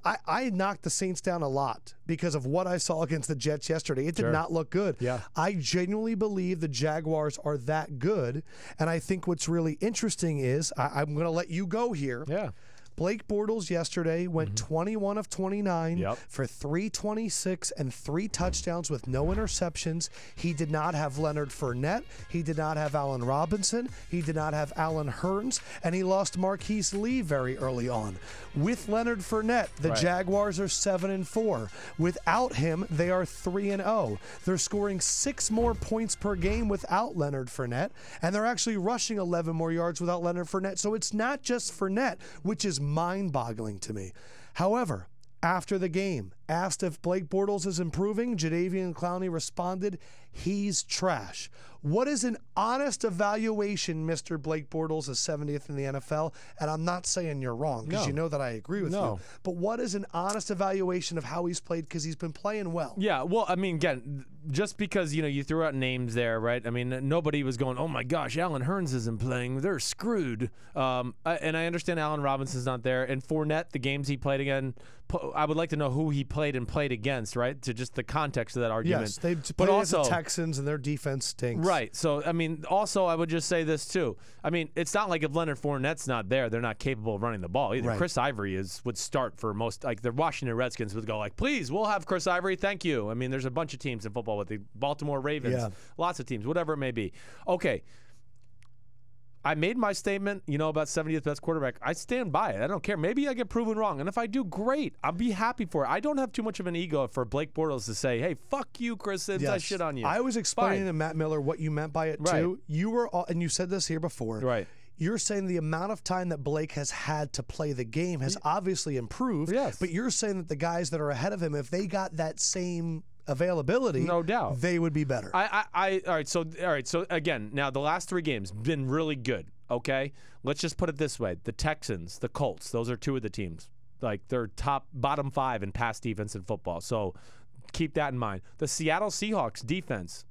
I knocked the Saints down a lot because of what I saw against the Jets yesterday. It did not look good. Yeah. I genuinely believe the Jaguars are that good, and I think what's really interesting is I'm going to let you go here. Yeah. Blake Bortles yesterday went 21 of 29 for 326 and 3 touchdowns with no interceptions. He did not have Leonard Fournette. He did not have Allen Robinson. He did not have Allen Hurns. And he lost Marquise Lee very early on. With Leonard Fournette, the Jaguars are 7-4. Without him, they are 3-0. They're scoring 6 more points per game without Leonard Fournette. And they're actually rushing 11 more yards without Leonard Fournette. So it's not just Fournette, which is mind-boggling to me. However, after the game, asked if Blake Bortles is improving, Jadeveon Clowney responded, he's trash. What is an honest evaluation, Mr. Blake Bortles is 70th in the NFL? And I'm not saying you're wrong, because you know that I agree with you. But what is an honest evaluation of how he's played, because he's been playing well? Yeah, well, I mean, again, just because, you threw out names there, right? I mean, nobody was going, oh, my gosh, Allen Hurns isn't playing. They're screwed. And I understand Allen Robinson's not there. And Fournette, the games he played again, I would like to know who he played against, right? To just the context of that argument. Yes, they played against the Texans, and their defense stinks. Right. So, I mean, also, I would just say this, too. I mean, it's not like if Leonard Fournette's not there, they're not capable of running the ball either. Right. Chris Ivory would start for most, the Washington Redskins would go please, we'll have Chris Ivory, thank you. I mean, there's a bunch of teams in football with the Baltimore Ravens, lots of teams, whatever it may be. Okay. I made my statement, about 70th best quarterback. I stand by it. I don't care. Maybe I get proven wrong. And if I do, great. I'll be happy for it. I don't have too much of an ego for Blake Bortles to say, hey, fuck you, Chris Sims. I shit on you. I was explaining to Matt Miller what you meant by it, too. You were, and you said this here before. Right. You're saying the amount of time that Blake has had to play the game has obviously improved. Yes. But you're saying that the guys that are ahead of him, if they got that same availability, no doubt, they would be better. All right. So again, now the last 3 games been really good. Okay, let's just put it this way: the Texans, the Colts, those are 2 of the teams. They're bottom 5 in pass defense in football. So keep that in mind. The Seattle Seahawks defense,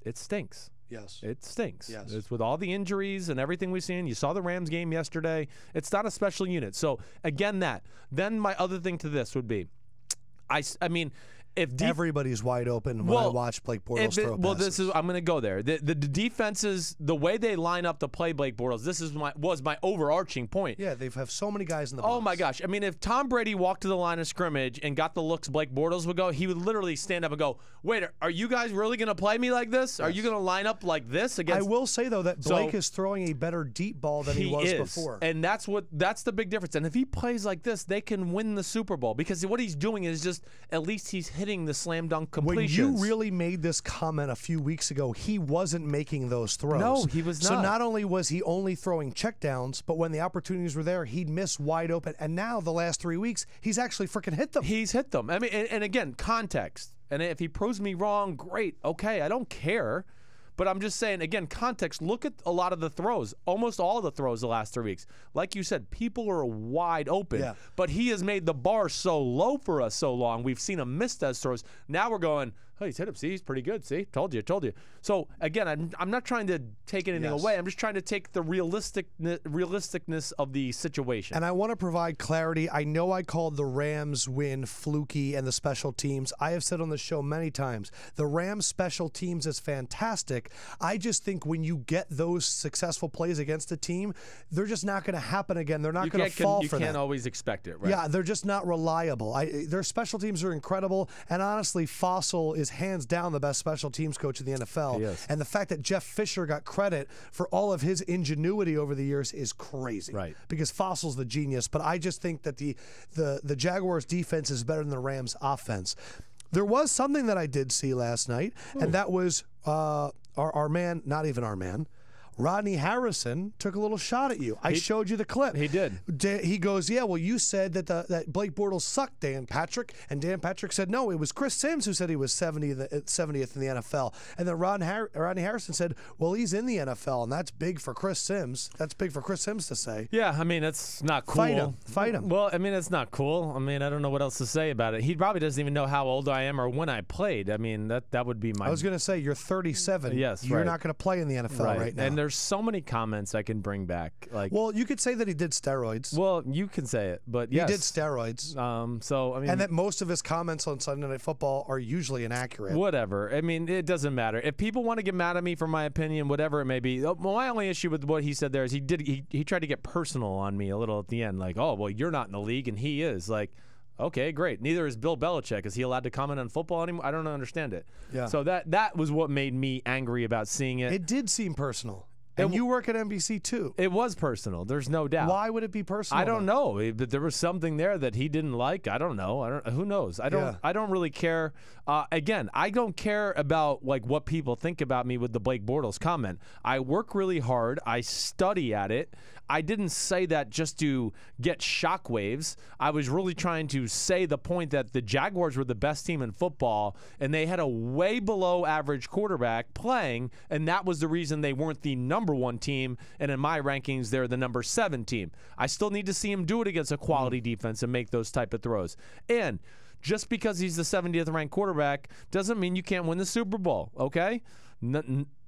it stinks. Yes. It stinks. Yes. It's with all the injuries and everything we've seen. You saw the Rams game yesterday. It's not a special unit. So again, then my other thing to this would be, I mean. If everybody's wide open when I watch Blake Bortles throw passes. I'm going to go there. The defenses, the way they line up to play Blake Bortles, this was my overarching point. Yeah, they have so many guys in the box. Oh my gosh! I mean, if Tom Brady walked to the line of scrimmage and got the looks Blake Bortles would go, he would literally stand up and go, "Wait, are you guys really going to play me like this? Are you going to line up like this against?" I will say though that Blake is throwing a better deep ball than he was before, and that's the big difference. And if he plays like this, they can win the Super Bowl because what he's doing is just at least he's hitting the slam dunk completions. When you really made this comment a few weeks ago, he wasn't making those throws. No, he was not. So not only was he only throwing checkdowns, but when the opportunities were there, he'd miss wide open. And now the last 3 weeks, he's actually freaking hit them. He's hit them. I mean, and again, context. And if he proves me wrong, great. Okay, I don't care. But I'm just saying, again, context, look at a lot of the throws, almost all of the throws the last 3 weeks. Like you said, people are wide open, but he has made the bar so low for us so long. We've seen him miss those throws. Now we're going, Oh, he's hit him. See, he's pretty good. See, told you. So again, I'm not trying to take anything away. I'm just trying to take the realisticness of the situation. And I want to provide clarity. I know I called the Rams win fluky and the special teams. I have said on the show many times, the Rams special teams is fantastic. I just think when you get those successful plays against a team, they're just not going to happen again. They're not going to fall for that. You can't always expect it, right? Yeah, they're just not reliable. Their special teams are incredible, and honestly, Fossil is hands down the best special teams coach in the NFL. He is. And the fact that Jeff Fisher got credit for all of his ingenuity over the years is crazy. Right. Because Fossil's the genius, but I just think that the Jaguars defense is better than the Rams offense. There was something that I did see last night, and that was our man, not even our man, Rodney Harrison took a little shot at you. I showed you the clip. He did. He goes, yeah, well, you said that Blake Bortles sucked, Dan Patrick. And Dan Patrick said, no, it was Chris Sims who said he was 70th in the NFL. And then Rodney Harrison said, well, he's in the NFL, and that's big for Chris Sims. That's big for Chris Sims to say. Yeah, I mean, it's not cool. Fight him. Well, I mean, it's not cool. I mean, I don't know what else to say about it. He probably doesn't even know how old I am or when I played. I mean, that would be my... I was going to say, you're 37. Yes, You're right. not going to play in the NFL right now. And there's so many comments I can bring back. Well, you could say that he did steroids. Well, you can say it, but yes. He did steroids. So I mean, and that most of his comments on Sunday Night Football are usually inaccurate. Whatever. I mean, it doesn't matter. If people want to get mad at me for my opinion, whatever it may be. My only issue with what he said there is he tried to get personal on me a little at the end, like, oh, well, you're not in the league and he is. Like, okay, great. Neither is Bill Belichick. Is he allowed to comment on football anymore? I don't understand it. Yeah. So that was what made me angry about seeing it. It did seem personal. And you work at NBC too. It was personal. There's no doubt. Why would it be personal? I don't know. But there was something there that he didn't like. I don't know. Who knows? I don't really care. Again, I don't care about like what people think about me with the Blake Bortles comment. I work really hard. I study at it. I didn't say that just to get shockwaves. I was really trying to say the point that the Jaguars were the best team in football, and they had a way below average quarterback playing, and that was the reason they weren't the number one team, and in my rankings, they're the number 7 team. I still need to see him do it against a quality defense and make those type of throws. And just because he's the 70th ranked quarterback doesn't mean you can't win the Super Bowl, okay?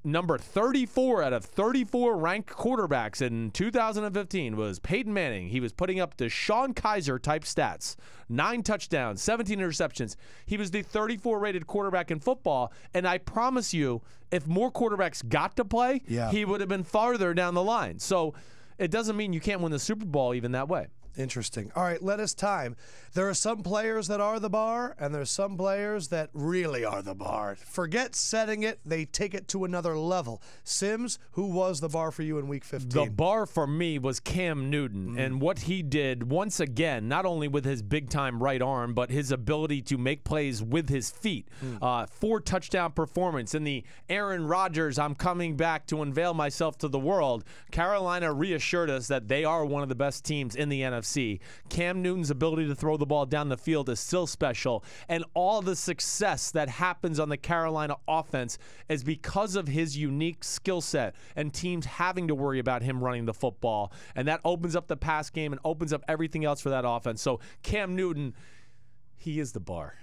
Number 34 out of 34 ranked quarterbacks in 2015 was Peyton Manning. He was putting up the Sean Kaiser type stats. 9 touchdowns, 17 interceptions. He was the 34 rated quarterback in football, and I promise you, if more quarterbacks got to play, he would have been farther down the line. So it doesn't mean you can't win the Super Bowl even that way. Interesting. All right, let us time. There are some players that are the bar, and there's some players that really are the bar. Forget setting it. They take it to another level. Sims, who was the bar for you in Week 15? The bar for me was Cam Newton, and what he did, once again, not only with his big-time right arm, but his ability to make plays with his feet. 4 touchdown performance. In the Aaron Rodgers, I'm coming back to unveil myself to the world, Carolina reassured us that they are one of the best teams in the NFC. Cam Newton's ability to throw the ball down the field is still special, and all the success that happens on the Carolina offense is because of his unique skill set and teams having to worry about him running the football, and that opens up the pass game and opens up everything else for that offense. So Cam Newton, he is the bar.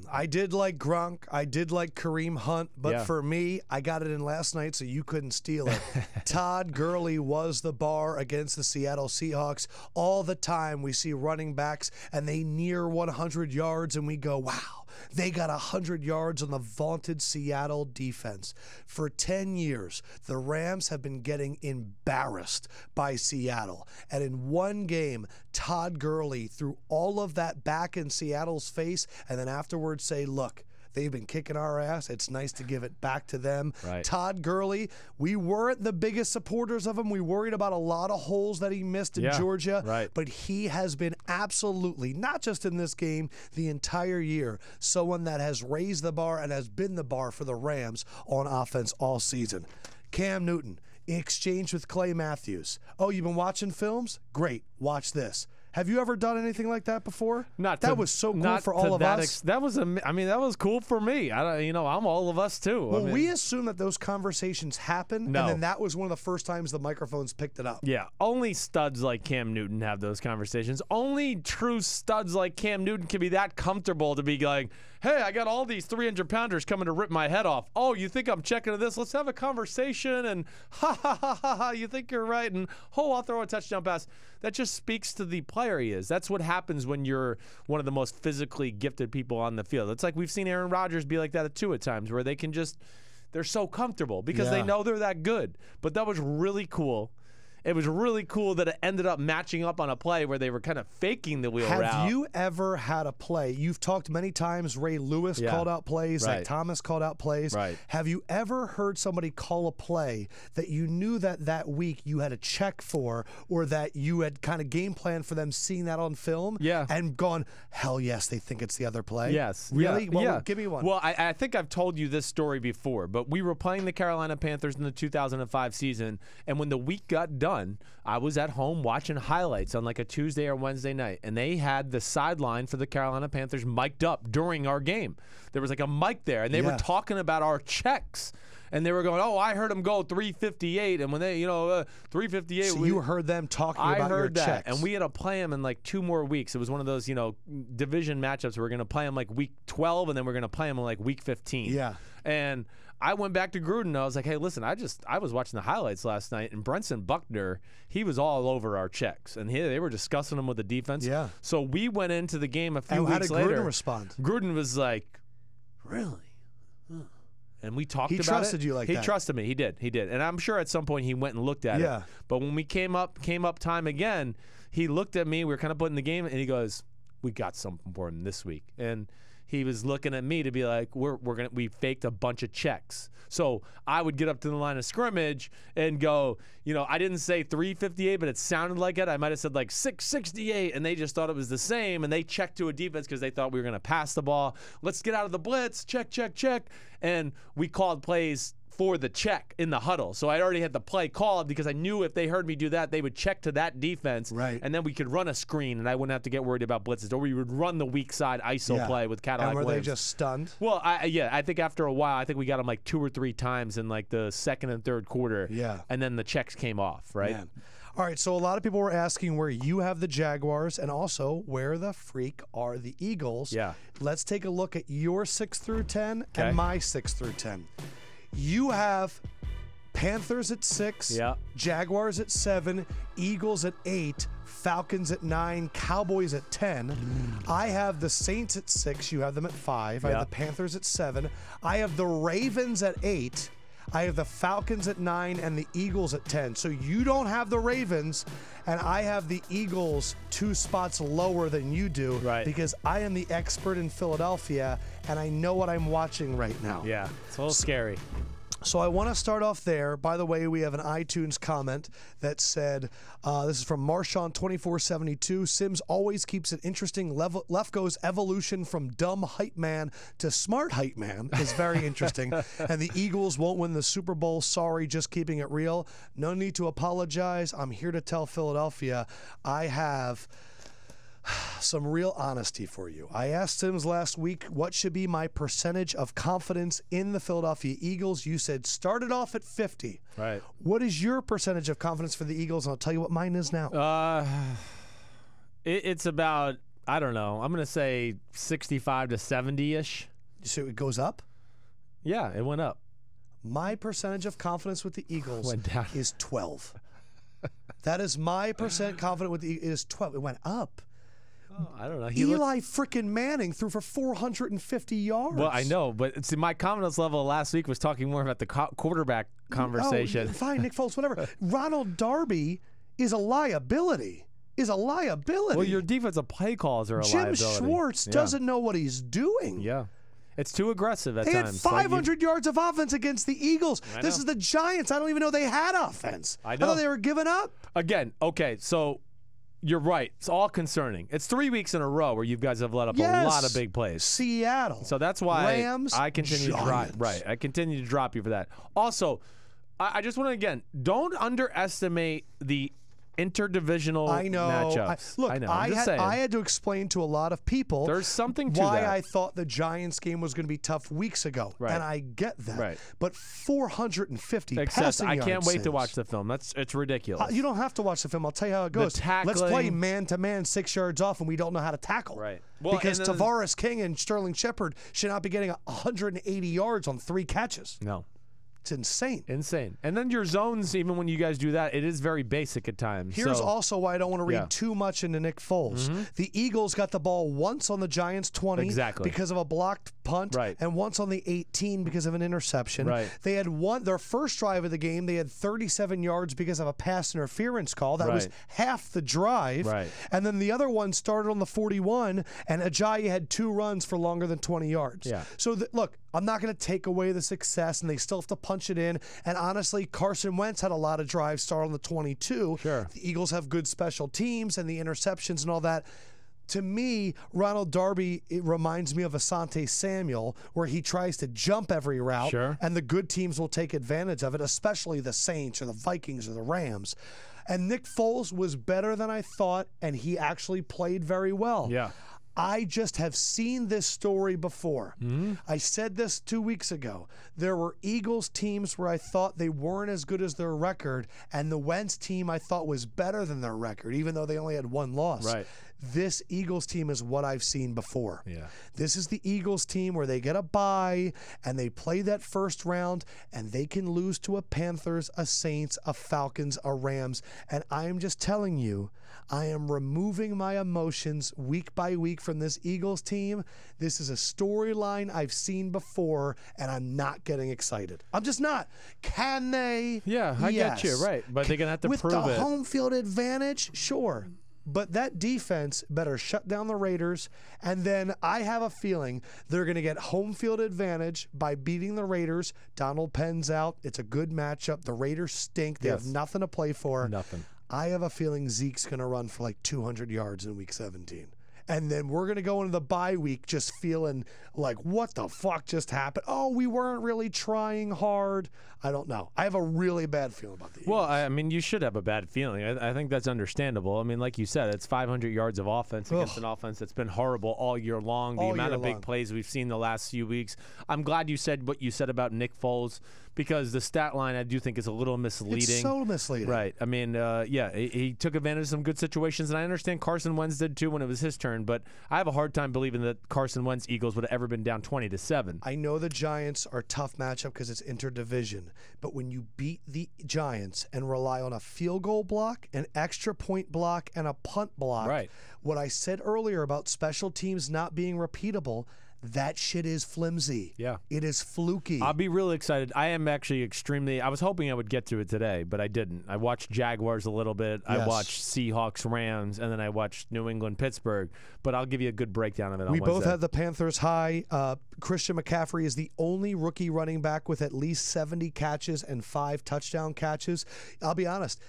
I did like Gronk. I did like Kareem Hunt. But for me, I got it in last night, so you couldn't steal it. Todd Gurley was the bar against the Seattle Seahawks. All the time we see running backs, and they near 100 yards, and we go, wow. They got 100 yards on the vaunted Seattle defense. For 10 years, the Rams have been getting embarrassed by Seattle. And in one game, Todd Gurley threw all of that back in Seattle's face and then afterwards say, look, they've been kicking our ass. It's nice to give it back to them. Right. Todd Gurley, we weren't the biggest supporters of him. We worried about a lot of holes that he missed in Georgia. Right. But he has been absolutely, not just in this game, the entire year, someone that has raised the bar and has been the bar for the Rams on offense all season. Cam Newton, in exchange with Clay Matthews. Oh, you've been watching films? Great. Watch this. Have you ever done anything like that before? That was so cool for all of us. That was that was cool for me. I'm all of us too. Well, we assume that those conversations happen, No. and then that was one of the first times the microphones picked it up. Yeah, only studs like Cam Newton have those conversations. Only true studs like Cam Newton can be that comfortable to be like, hey, I got all these 300-pounders coming to rip my head off. Oh, you think I'm checking to this? Let's have a conversation. And ha, ha, ha, ha, ha, you think you're right. And, I'll throw a touchdown pass. That just speaks to the player he is. That's what happens when you're one of the most physically gifted people on the field. It's like we've seen Aaron Rodgers be like that too at times, where they can just – they're so comfortable because they know they're that good. But that was really cool. It was really cool that it ended up matching up on a play where they were kind of faking the wheel route. Have you ever had a play? You've talked many times. Ray Lewis called out plays. Zach Thomas called out plays. Right. Have you ever heard somebody call a play that you knew that week you had a check for, or that you had kind of game plan for them seeing that on film? Yeah. And gone, hell yes, they think it's the other play? Yes. Really? Yeah. Well, give me one. Well, I think I've told you this story before, but we were playing the Carolina Panthers in the 2005 season, and when the week got done, I was at home watching highlights on like a Tuesday or Wednesday night, and they had the sideline for the Carolina Panthers mic'd up during our game. There was like a mic there, and they were talking about our checks. And they were going, oh, I heard them go 358. And when they, 358. So you heard them talking about your heard that. checks. And we had to play them in like 2 more weeks. It was one of those, division matchups. We were going to play them like week 12, and then we're going to play them in like week 15. Yeah. And I went back to Gruden, and I was like, hey, listen, I was watching the highlights last night, and Brenson Buckner, he was all over our checks. And they were discussing them with the defense. Yeah. So we went into the game a few weeks later. How did Gruden respond? Gruden was like, really? And we talked about it. He trusted you like that. He trusted me. He did. And I'm sure at some point he went and looked at it. But when we came up time again, he looked at me. We were kind of putting the game, and he goes, we got something for him this week. And he was looking at me to be like, we faked a bunch of checks. So I would get up to the line of scrimmage and go, I didn't say 358, but it sounded like it. I might have said like 668, and they just thought it was the same, and they checked to a defense because they thought we were going to pass the ball. Let's get out of the blitz. Check, check, check. And we called plays for the check in the huddle. So I already had the play called because I knew if they heard me do that, they would check to that defense. Right. And then we could run a screen, and I wouldn't have to get worried about blitzes. Or we would run the weak side ISO play with Cadillac And were Williams. they just stunned? Well, I think after a while, I think we got them like 2 or 3 times in like the second and third quarter. Yeah. And then the checks came off, right? Man. All right, so a lot of people were asking where you have the Jaguars and also where the freak are the Eagles. Yeah. Let's take a look at your 6 through 10 and my 6 through 10. You have Panthers at 6, Jaguars at 7, Eagles at 8, Falcons at 9, Cowboys at 10. I have the Saints at 6. You have them at 5. I have the Panthers at 7. I have the Ravens at 8. I have the Falcons at 9 and the Eagles at 10. So you don't have the Ravens, and I have the Eagles 2 spots lower than you do because I am the expert in Philadelphia, and I know what I'm watching right now. Yeah, it's a little scary. So I want to start off there. By the way, we have an iTunes comment that said, this is from Marshawn2472. Sims always keeps it interesting. Lefkoe's evolution from dumb hype man to smart hype man is very interesting. And the Eagles won't win the Super Bowl. Sorry, just keeping it real. No need to apologize. I'm here to tell Philadelphia I have some real honesty for you. I asked Sims last week what should be my percentage of confidence in the Philadelphia Eagles. You said start it off at 50. Right. What is your percentage of confidence for the Eagles? And I'll tell you what mine is now. It's about, I don't know, I'm going to say 65 to 70-ish. So it goes up? Yeah, it went up. My percentage of confidence with the Eagles went down. Is 12. That is my percent confident with the Eagles. It is 12. It went up. I don't know. Eli frickin' Manning threw for 450 yards. Well, I know, but see, my confidence level last week was talking more about the quarterback conversation. Oh, fine, Nick Foles, whatever. Ronald Darby is a liability. Well, your defensive play calls are a liability. Jim Schwartz doesn't know what he's doing. Yeah. It's too aggressive at times. They had 500 yards of offense against the Eagles. This is the Giants. I don't even know they had offense. I know. I thought they were giving up. Again, okay, so you're right. It's all concerning. It's 3 weeks in a row where you guys have let up a lot of big plays. Seattle. So that's why Rams, I continue Giants. to drop. Right. I continue to drop you for that. Also, I just want to, again, don't underestimate the interdivisional matchups. Look, I know. I had to explain to a lot of people there's something to why that. I thought the Giants game was going to be tough weeks ago, Right. and I get that. Right. But 450 Except passing I yards can't wait to saves. watch the film. It's ridiculous. You don't have to watch the film. I'll tell you how it goes. Let's play man-to-man 6 yards off, and we don't know how to tackle. Right. Well, because and then Tavares King and Sterling Shepard should not be getting 180 yards on 3 catches. No. It's insane. Insane. And then your zones, even when you guys do that, it is very basic at times. Here's so, also why I don't want to read too much into Nick Foles. The Eagles got the ball once on the Giants' 20 because of a blocked punt, and once on the 18 because of an interception. Right. They had their first drive of the game, they had 37 yards because of a pass interference call. That was half the drive. Right. And then the other one started on the 41, and Ajayi had 2 runs for longer than 20 yards. Yeah. So, look, I'm not going to take away the success, and they still have to punch it in. And honestly, Carson Wentz had a lot of drives start on the 22. Sure. The Eagles have good special teams and the interceptions and all that. To me, Ronald Darby, it reminds me of Asante Samuel, where he tries to jump every route, and the good teams will take advantage of it, especially the Saints or the Vikings or the Rams. And Nick Foles was better than I thought, and he actually played very well. Yeah. I just have seen this story before. I said this 2 weeks ago. There were Eagles teams where I thought they weren't as good as their record, and the Wentz team I thought was better than their record, even though they only had 1 loss. Right. This Eagles team is what I've seen before. Yeah. This is the Eagles team where they get a bye and they play that first round and they can lose to a Panthers, a Saints, a Falcons, a Rams. And I am just telling you, I am removing my emotions week by week from this Eagles team. This is a storyline I've seen before, and I'm not getting excited. I'm just not. Can they? Yeah, I get you, right. But they're going to have to prove it. With the home field advantage, sure. But that defense better shut down the Raiders, and then I have a feeling they're going to get home field advantage by beating the Raiders. Donald Penn's out. It's a good matchup. The Raiders stink. They have nothing to play for. Nothing. I have a feeling Zeke's going to run for like 200 yards in Week 17. And then we're going to go into the bye week just feeling like, what the fuck just happened? Oh, we weren't really trying hard. I don't know. I have a really bad feeling about the Eagles. Well, I mean, you should have a bad feeling. I think that's understandable. I mean, like you said, it's 500 yards of offense against an offense that's been horrible all year long. The amount of big plays we've seen the last few weeks. I'm glad you said what you said about Nick Foles, because the stat line I do think is a little misleading. It's so misleading. Right. I mean, he took advantage of some good situations, and I understand Carson Wentz did too when it was his turn, but I have a hard time believing that Carson Wentz Eagles would have ever been down 20-7. I know the Giants are a tough matchup because it's interdivision, but when you beat the Giants and rely on a field goal block, an extra point block, and a punt block, what I said earlier about special teams not being repeatable, that shit is flimsy. Yeah. It is fluky. I'll be really excited. I am actually I was hoping I would get to it today, but I didn't. I watched Jaguars a little bit. I watched Seahawks, Rams, and then I watched New England, Pittsburgh. But I'll give you a good breakdown of it on Wednesday. We both had the Panthers high. Christian McCaffrey is the only rookie running back with at least 70 catches and 5 touchdown catches. I'll be honest.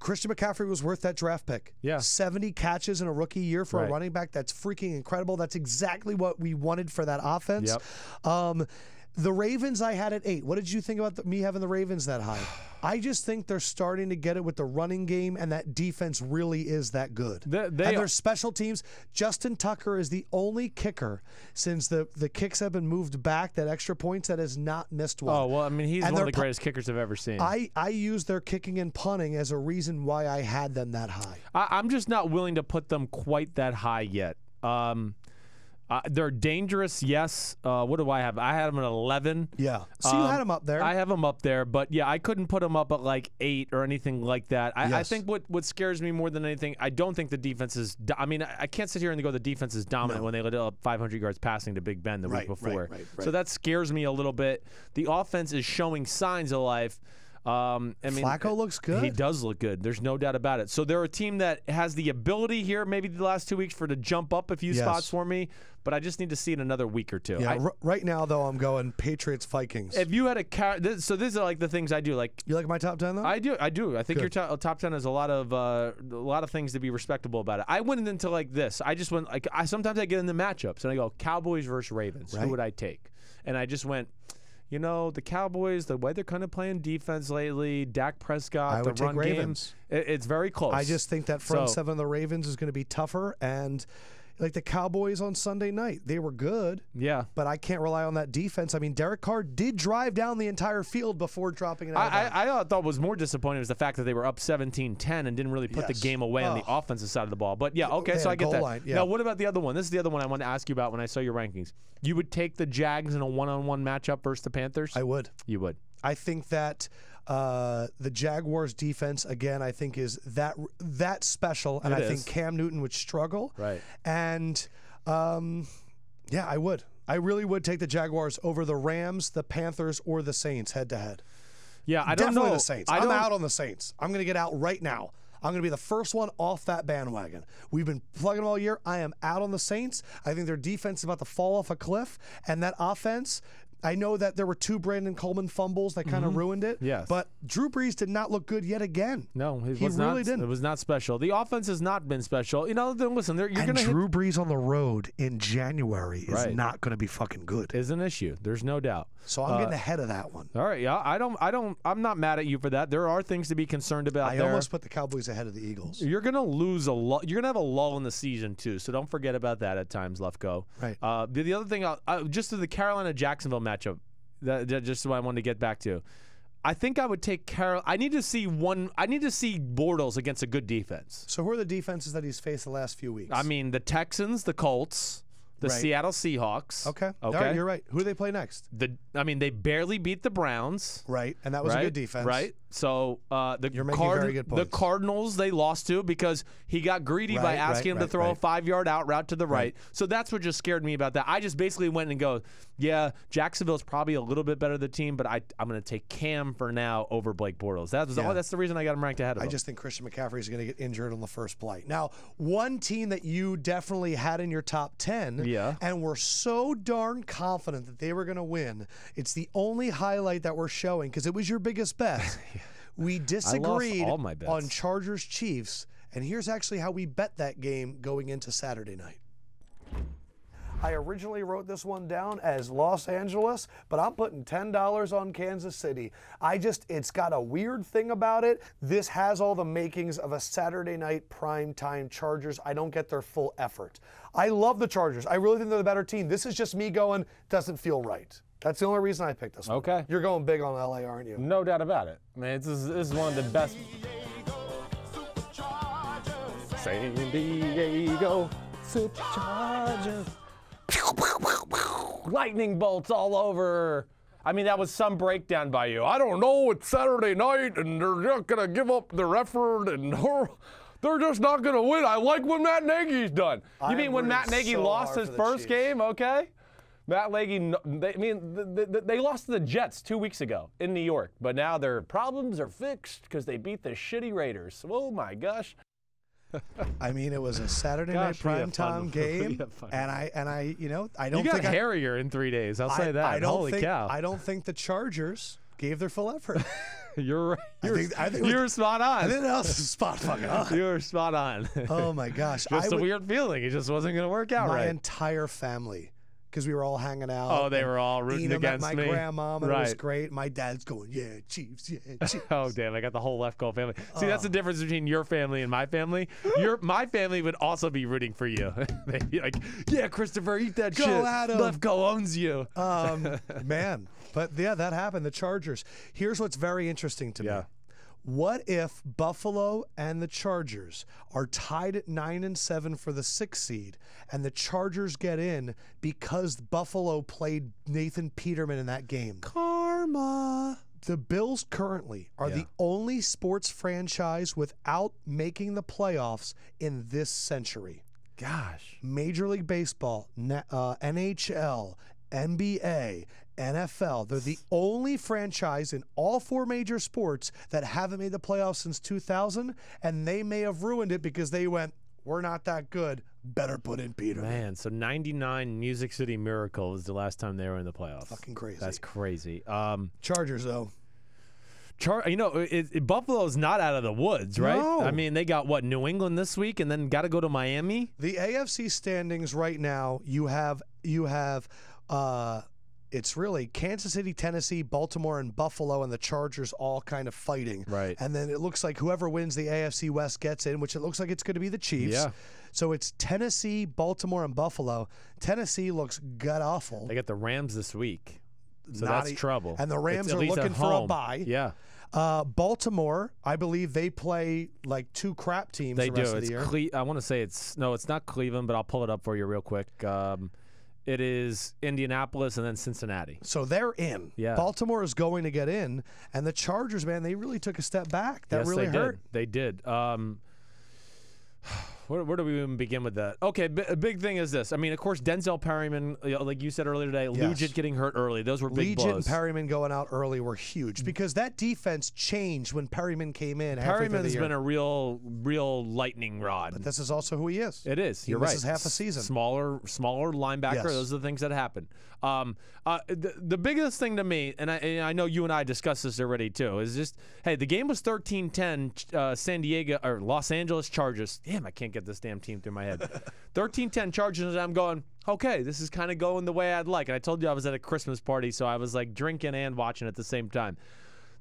Christian McCaffrey was worth that draft pick. Yeah. 70 catches in a rookie year for a running back. That's freaking incredible. That's exactly what we wanted for that offense. Yep. The Ravens I had at 8. What did you think about me having the Ravens that high? I just think they're starting to get it with the running game, and that defense really is that good. And their special teams, Justin Tucker is the only kicker since the kicks have been moved back, that extra points, that has not missed one. Oh, well, I mean, he's one of the greatest kickers I've ever seen. I use their kicking and punting as a reason why I had them that high. I'm just not willing to put them quite that high yet. They're dangerous, yes. What do I have? I had them at 11. Yeah. So you had them up there. I have them up there, but yeah, I couldn't put them up at like 8 or anything like that. I think what scares me more than anything, I don't think the defense is. I mean, I can't sit here and go the defense is dominant when they let up 500 yards passing to Big Ben the week before. Right. So that scares me a little bit. The offense is showing signs of life. I mean, Flacco looks good. He does look good. There's no doubt about it. So they're a team that has the ability here, maybe the last 2 weeks, to jump up a few spots for me. But I just need to see it another week or two. Yeah, right now, though, I'm going Patriots-Vikings. If you had so these are like the things I do. Like, you like my top 10 though? I do. I think your top 10 has a lot of things to be respectable about it. I went into like this. I just went like sometimes I get into matchups and I go Cowboys versus Ravens. Who would I take? And I just went. the Cowboys, the way they're kind of playing defense lately, Dak Prescott, the run game, it's very close. I just think that front seven of the Ravens is going to be tougher, and like the Cowboys on Sunday night, they were good. Yeah. But I can't rely on that defense. I mean, Derek Carr did drive down the entire field before dropping it out. I thought was more disappointing was the fact that they were up 17-10 and didn't really put the game away on the offensive side of the ball. But, yeah, okay, so I get that. Line, yeah. Now, what about the other one? This is the other one I wanted to ask you about when I saw your rankings. You would take the Jags in a one-on-one matchup versus the Panthers? I would. You would. I think that the Jaguars defense, again, I think is that special, and I think Cam Newton would struggle. Right. And, yeah, I would. I really would take the Jaguars over the Rams, the Panthers, or the Saints head-to-head. Yeah, I don't know. Definitely the Saints. I'm out on the Saints. I'm going to get out right now. I'm going to be the first one off that bandwagon. We've been plugging all year. I am out on the Saints. I think their defense is about to fall off a cliff, and that offense – I know that there were 2 Brandon Coleman fumbles that kind of ruined it. Yes. But Drew Brees did not look good yet again. No, he really didn't. It was not special. The offense has not been special. Listen, you're going to Drew Brees on the road in January is not going to be fucking good. Is an issue. There's no doubt. So I'm getting ahead of that one. All right, yeah. I'm not mad at you for that. There are things to be concerned about. I almost put the Cowboys ahead of the Eagles. You're going to lose a lot. You're going to have a lull in the season too. So don't forget about that at times, Lefkoe. Right. The other thing, just to the Carolina-Jacksonville matchup. Just what I wanted to get back to. I think I would take I need to see Bortles against a good defense. So who are the defenses that he's faced the last few weeks? I mean, the Texans, the Colts, the Seattle Seahawks. Okay. All right, you're right. Who do they play next? They barely beat the Browns. Right, and that was a good defense. Right. So you're making very good points. The Cardinals they lost to because he got greedy by asking him to throw a 5-yard out route to the right. So that's what just scared me about that. I just basically went and go, yeah, Jacksonville's probably a little bit better the team, but I'm going to take Cam for now over Blake Bortles. That's the reason I got him ranked ahead of him. I just think Christian McCaffrey is going to get injured on the first play. Now, one team that you definitely had in your top 10 and were so darn confident that they were going to win, it's the only highlight that we're showing because it was your biggest bet. We disagreed all my bets on Chargers-Chiefs, and here's actually how we bet that game going into Saturday night. I originally wrote this one down as Los Angeles, but I'm putting $10 on Kansas City. It's got a weird thing about it. This has all the makings of a Saturday night primetime Chargers. I don't get their full effort. I love the Chargers. I really think they're the better team. This is just me going, doesn't feel right. That's the only reason I picked this one. Okay. You're going big on LA, aren't you? No doubt about it. I mean, this is one of the best. San Diego Superchargers. Lightning bolts all over. I mean, that was some breakdown by you. I don't know, it's Saturday night, and they're not going to give up their effort, and they're just not going to win. I like what Matt Nagy's done. You mean when Matt Nagy lost his first game? Okay. Matt Nagy, they lost to the Jets 2 weeks ago in New York, but now their problems are fixed because they beat the shitty Raiders. Oh, my gosh. I mean, it was a Saturday night primetime game, and I don't think hairier in 3 days. I'll say that. Holy cow! I don't think the Chargers gave their full effort. You're right. I think you're spot on. I think that else is spot fucking on. You're spot on. Oh my gosh! Just a weird feeling. It just wasn't going to work out right. My entire family. Because we were all hanging out. Oh, they were all rooting against my me. My grandma, and it was great. My dad's going, yeah, Chiefs, yeah, Chiefs. Oh, damn, I got the whole Lefkoe family. See, that's the difference between your family and my family. My family would also be rooting for you. They'd be like, yeah, Christopher, eat that shit. Go at him. Lefkoe owns you. Man, but yeah, that happened. The Chargers. Here's what's very interesting to me. What if Buffalo and the Chargers are tied at 9-7 for the 6th seed, and the Chargers get in because Buffalo played Nathan Peterman in that game? Karma. The Bills currently are the only sports franchise without making the playoffs in this century. Gosh. Major League Baseball, NHL, NBA, NFL. They're the only franchise in all 4 major sports that haven't made the playoffs since 2000, and they may have ruined it because they went, we're not that good, better put in Peter. Man, so 99 Music City Miracle was the last time they were in the playoffs. Fucking crazy. That's crazy. Chargers, though. Buffalo's not out of the woods, right? No. I mean, they got, New England this week and then got to go to Miami? The AFC standings right now, you have it's really Kansas City, Tennessee, Baltimore, and Buffalo, and the Chargers all kind of fighting. Right. And then it looks like whoever wins the AFC West gets in, which it looks like it's going to be the Chiefs. Yeah. So it's Tennessee, Baltimore, and Buffalo. Tennessee looks god-awful. They got the Rams this week. So Not that's trouble. And the Rams It's at are least looking at for a home. bye. Yeah. Baltimore, I believe they play like 2 crap teams They the do. rest of It's the year. I want to say it's not Cleveland, but I'll pull it up for you real quick. It is Indianapolis and then Cincinnati. So they're in. Yeah. Baltimore is going to get in, and the Chargers, man, they really took a step back. That Yes, really they hurt. Did. They did. Where do we even begin with that? Okay, a big thing is this. I mean, of course, Denzel Perryman, like you said earlier today, Yes. Lugit getting hurt early. Those were big Lugit and blows. Perryman going out early were huge because that defense changed when Perryman came in. Perryman's been a real lightning rod. But this is also who he is. It is. He You're misses right. half a season. Smaller linebacker. Yes. Those are the things that happen. The biggest thing to me, and I know you and I discussed this already too, is just, hey, the game was 13-10 San Diego or Los Angeles Chargers. Damn, I can't get this damn team through my head. 13-10 Chargers, and I'm going, okay, this is kind of going the way I'd like. And I told you I was at a Christmas party, so I was like drinking and watching at the same time.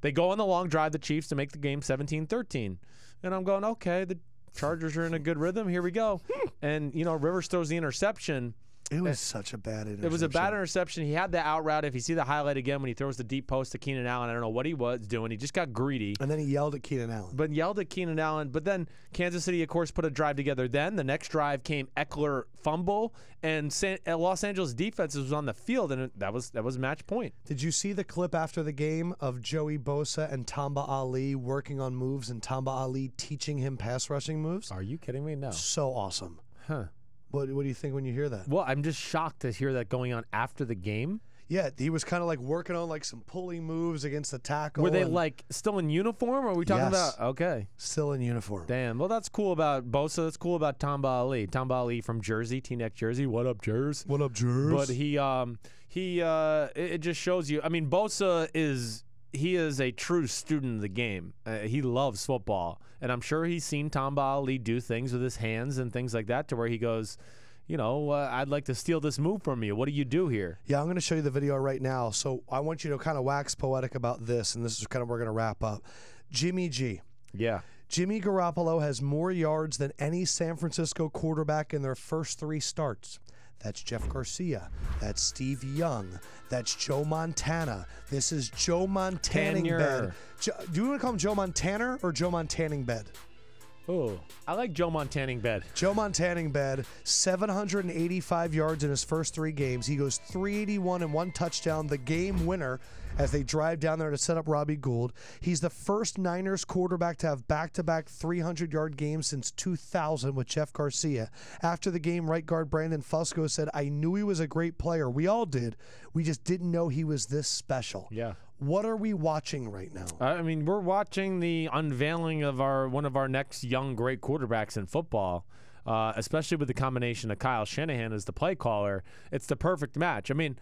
They go on the long drive, the Chiefs, to make the game 17-13. And I'm going, okay, the Chargers are in a good rhythm. Here we go. And, Rivers throws the interception. It was such a bad interception. It was a bad interception. He had the out route. If you see the highlight again, when he throws the deep post to Keenan Allen, I don't know what he was doing. He just got greedy. And then he yelled at Keenan Allen. But then Kansas City, of course, put a drive together. Then the next drive came Eckler fumble, and Los Angeles defense was on the field, and that was match point. Did you see the clip after the game of Joey Bosa and Tamba Ali working on moves and Tamba Ali teaching him pass rushing moves? Are you kidding me? No. So awesome. Huh. What do you think when you hear that? Well, I'm just shocked to hear that going on after the game. Yeah, he was kind of like working on like some pulling moves against the tackle. Were they like still in uniform? Or are we talking Yes. about? Okay. Still in uniform. Damn. Well, that's cool about Bosa. That's cool about Tamba Ali. Tamba Ali from Jersey, T-neck Jersey. What up, Jers? What up, Jers? But it just shows you. I mean, Bosa is a true student of the game. He loves football, and I'm sure he's seen Tamba Ali do things with his hands and things like that, to where he goes, I'd like to steal this move from you. What do you do here? Yeah, I'm going to show you the video right now. So I want you to kind of wax poetic about this, and this is kind of where we're going to wrap up. Jimmy G. Yeah. Jimmy Garoppolo has more yards than any San Francisco quarterback in their first 3 starts. That's Jeff Garcia. That's Steve Young. That's Joe Montana. This is Joe Montaning Bed. Do you want to call him Joe Montaner or Joe Montaning Bed? Oh, I like Joe Montaning Bed. Joe Montaning Bed, 785 yards in his first 3 games. He goes 381 and 1 touchdown, the game winner, as they drive down there to set up Robbie Gould. He's the first Niners quarterback to have back-to-back 300-yard games since 2000 with Jeff Garcia. After the game, right guard Brandon Fusco said, "I knew he was a great player. We all did. We just didn't know he was this special." Yeah. What are we watching right now? I mean, we're watching the unveiling of one of our next young great quarterbacks in football, especially with the combination of Kyle Shanahan as the play caller. It's the perfect match. I mean,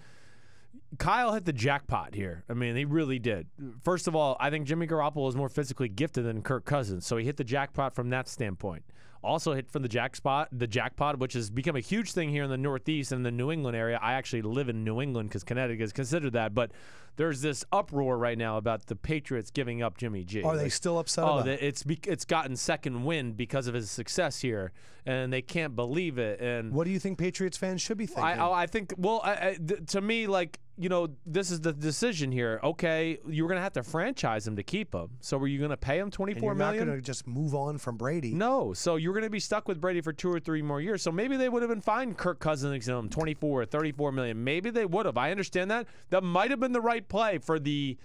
Kyle hit the jackpot here. I mean, he really did. First of all, I think Jimmy Garoppolo is more physically gifted than Kirk Cousins, so he hit the jackpot from that standpoint. Also hit from the jackpot, which has become a huge thing here in the Northeast and the New England area. I actually live in New England because Connecticut is considered that, but there's this uproar right now about the Patriots giving up Jimmy G. Are they still upset about it? It's gotten second wind because of his success here, and they can't believe it. And What do you think Patriots fans should be thinking? I think, to me, like, this is the decision here. Okay, you're going to have to franchise him to keep him. So were you going to pay him $24 and you're million? not going to just move on from Brady. No. So you're going to be stuck with Brady for 2 or 3 more years. So maybe they would have been fine Kirk Cousins him 24 or 34 million. Maybe they would have. I understand that. That might have been the right play for the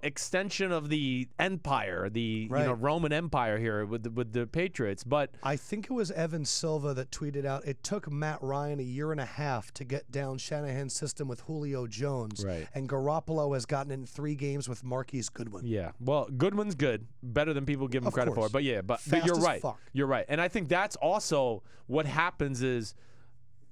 extension of the empire, the Roman Empire here with the Patriots. But I think it was Evan Silva that tweeted out, it took Matt Ryan 1.5 years to get down Shanahan's system with Julio Jones. Right. And Garoppolo has gotten in 3 games with Marquise Goodwin. Yeah. Well, Goodwin's good. Better than people give him credit for. But yeah, but Fast you're as right. fuck. You're right. And I think that's also what happens is,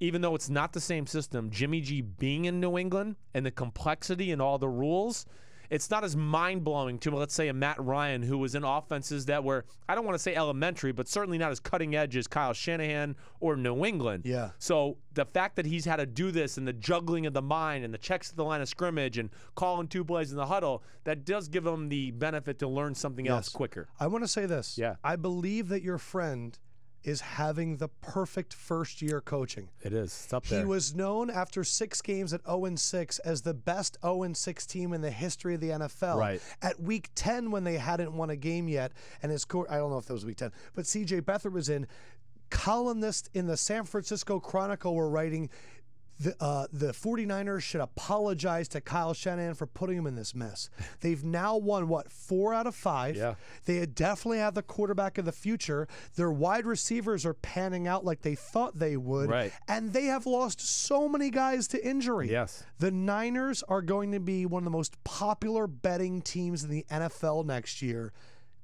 even though it's not the same system, Jimmy G being in New England and the complexity and all the rules, it's not as mind-blowing to, let's say, a Matt Ryan who was in offenses that were, I don't want to say elementary, but certainly not as cutting edge as Kyle Shanahan or New England. Yeah. So the fact that he's had to do this and the juggling of the mind and the checks at the line of scrimmage and calling 2 plays in the huddle, that does give him the benefit to learn something else quicker. I want to say this. Yeah. I believe that your friend is having the perfect first-year coaching. It is. It's up there. He was known after 6 games at 0-6 as the best 0-6 team in the history of the NFL. Right. At week 10, when they hadn't won a game yet, and his I don't know if that was week 10, but C.J. Beathard was in. Columnists in the San Francisco Chronicle were writing, the 49ers should apologize to Kyle Shanahan for putting him in this mess. They've now won, what, 4 out of 5? Yeah. They definitely have the quarterback of the future. Their wide receivers are panning out like they thought they would. Right. And they have lost so many guys to injury. Yes. The Niners are going to be one of the most popular betting teams in the NFL next year.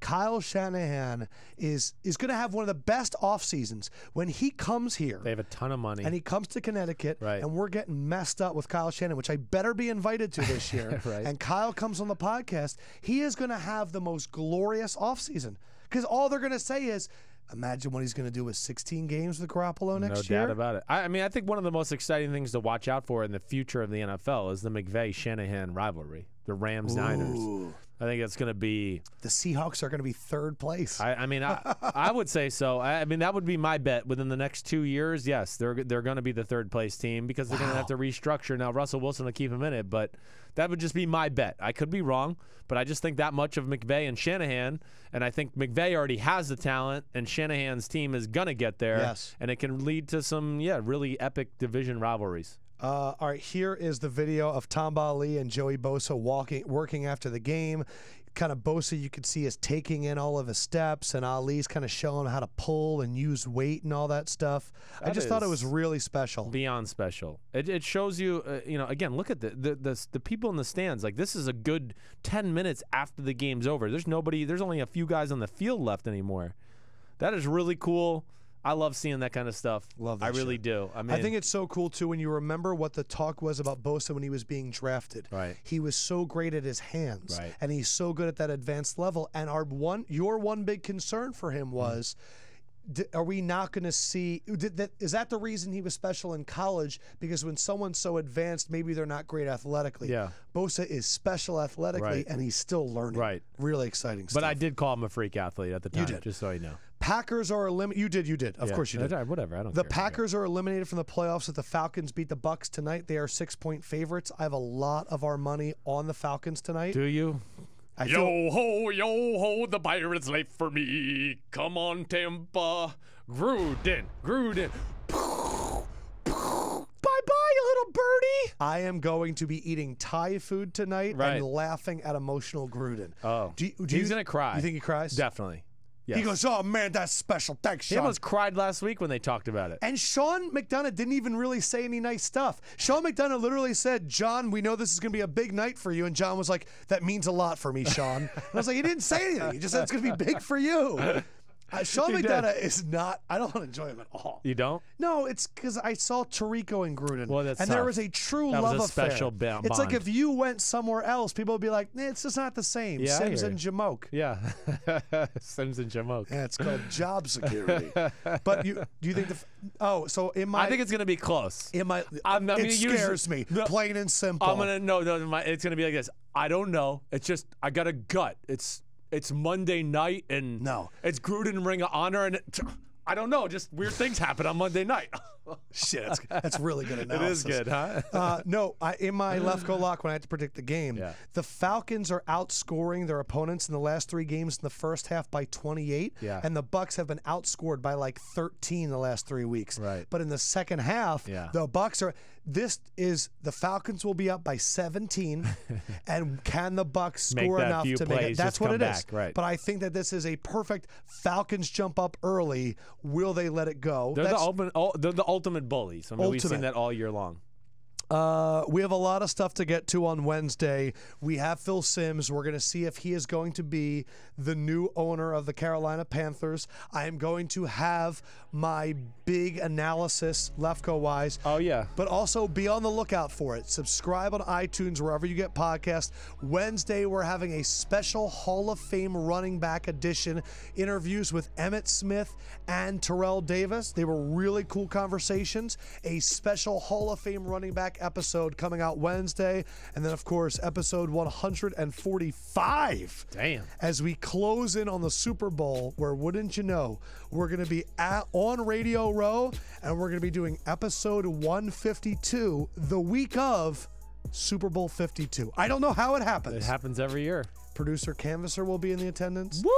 Kyle Shanahan is going to have one of the best off seasons when he comes here. They have a ton of money. And he comes to Connecticut, Right. and we're getting messed up with Kyle Shanahan, which I better be invited to this year. Right. And Kyle comes on the podcast. He is going to have the most glorious offseason because all they're going to say is, imagine what he's going to do with 16 games with Garoppolo next year. No doubt about it. I mean, I think one of the most exciting things to watch out for in the future of the NFL is the McVay-Shanahan rivalry, the Rams-Niners. I think it's going to be – the Seahawks are going to be 3rd place. I mean, I would say so. I mean, that would be my bet. Within the next 2 years, yes, they're going to be the 3rd place team because they're going to have to restructure. Now, Russell Wilson will keep him in it, but that would just be my bet. I could be wrong, but I just think that much of McVay and Shanahan, and I think McVay already has the talent, and Shanahan's team is going to get there. Yes. And it can lead to some, really epic division rivalries. All right, here is the video of Tamba Ali and Joey Bosa working after the game. Kind of Bosa, you could see, is taking in all of his steps, and Ali's kind of showing him how to pull and use weight and all that stuff. I just thought it was really special. Beyond special. It shows you, again, look at the people in the stands. Like, this is a good 10 minutes after the game's over. There's only a few guys on the field left anymore. That is really cool. I love seeing that kind of stuff. Love that I really do. I mean, I think it's so cool, too, when you remember what the talk was about Bosa when he was being drafted. Right. He was so great at his hands. Right. And he's so good at that advanced level. And your one big concern for him was, are we not going to see – is that the reason he was special in college? Because when someone's so advanced, maybe they're not great athletically. Yeah. Bosa is special athletically, and he's still learning. Right. Really exciting stuff. But I did call him a freak athlete at the time. You did. Just so you know. Packers are eliminated. You did. Of course you did. Whatever. I don't The care. Packers are eliminated from the playoffs if the Falcons beat the Bucs tonight. They are 6-point favorites. I have a lot of our money on the Falcons tonight. Do you? Yo ho, the Pirates late for me. Come on, Tampa. Gruden. Bye-bye, little birdie. I am going to be eating Thai food tonight and laughing at emotional Gruden. Oh. He's going to cry. You think he cries? Definitely. Yes. He goes, oh, man, that's special. Thanks, Sean. He almost cried last week when they talked about it. And Sean McDonough didn't even really say any nice stuff. Sean McDonough literally said, John, we know this is going to be a big night for you. And John was like, that means a lot for me, Sean. And I was like, he didn't say anything. He just said it's going to be big for you. Sean McDonough is not – I don't enjoy him at all. You don't? No, it's because I saw Tirico and Gruden. Well, that's and tough. There was a true that love was a affair. Special bond. It's like if you went somewhere else, people would be like, it's just not the same. Yeah, Sims and Jamoke. Yeah. Sims and Jamoke. Yeah, it's called job security. But do you think I think it's going to be close. It scares me, plain and simple. It's going to be like this. I don't know. It's just, I got a gut. It's Monday night, and it's Gruden Ring of Honor, and I don't know. Just weird things happen on Monday night. Shit, that's really good analysis. It is good, huh? In my Lefkoe lock, when I had to predict the game, the Falcons are outscoring their opponents in the last 3 games in the first half by 28, and the Bucs have been outscored by like 13 the last 3 weeks. Right. But in the second half, the Bucs are. The Falcons will be up by 17, and can the Bucs score enough to make it? That's what it is. Right. But I think that this is a perfect Falcons jump up early. Will they let it go? They're the ultimate bullies. I mean, we've seen that all year long. We have a lot of stuff to get to on Wednesday. We have Phil Simms. We're going to see if he is going to be the new owner of the Carolina Panthers. I am going to have my big analysis, Lefkoe-wise. Oh, yeah. But also be on the lookout for it. Subscribe on iTunes, wherever you get podcasts. Wednesday, we're having a special Hall of Fame running back edition. Interviews with Emmitt Smith and Terrell Davis. They were really cool conversations. A special Hall of Fame running back episode coming out Wednesday. And then, of course, episode 145. Damn. As we close in on the Super Bowl, where, wouldn't you know, we're going to be on Radio Row, and we're going to be doing episode 152 the week of Super Bowl 52. I don't know how it happens. It happens every year. Producer Canvasser will be in the attendance. Woo!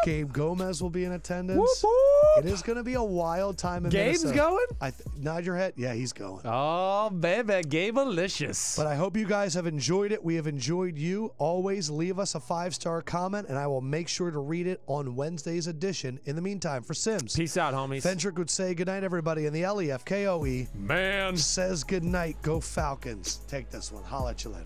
Gabe Gomez will be in attendance. Whoop, whoop. It is going to be a wild time in Gabe's Minnesota. going? Nod your head. Yeah, he's going. Oh, baby, Gabe-alicious. But I hope you guys have enjoyed it. We have enjoyed you. Always leave us a 5-star comment, and I will make sure to read it on Wednesday's edition. In the meantime, for Sims. Peace out, homies. Fendrick would say goodnight, everybody, and the Lefkoe Man says goodnight. Go Falcons. Take this one. Holla at you later.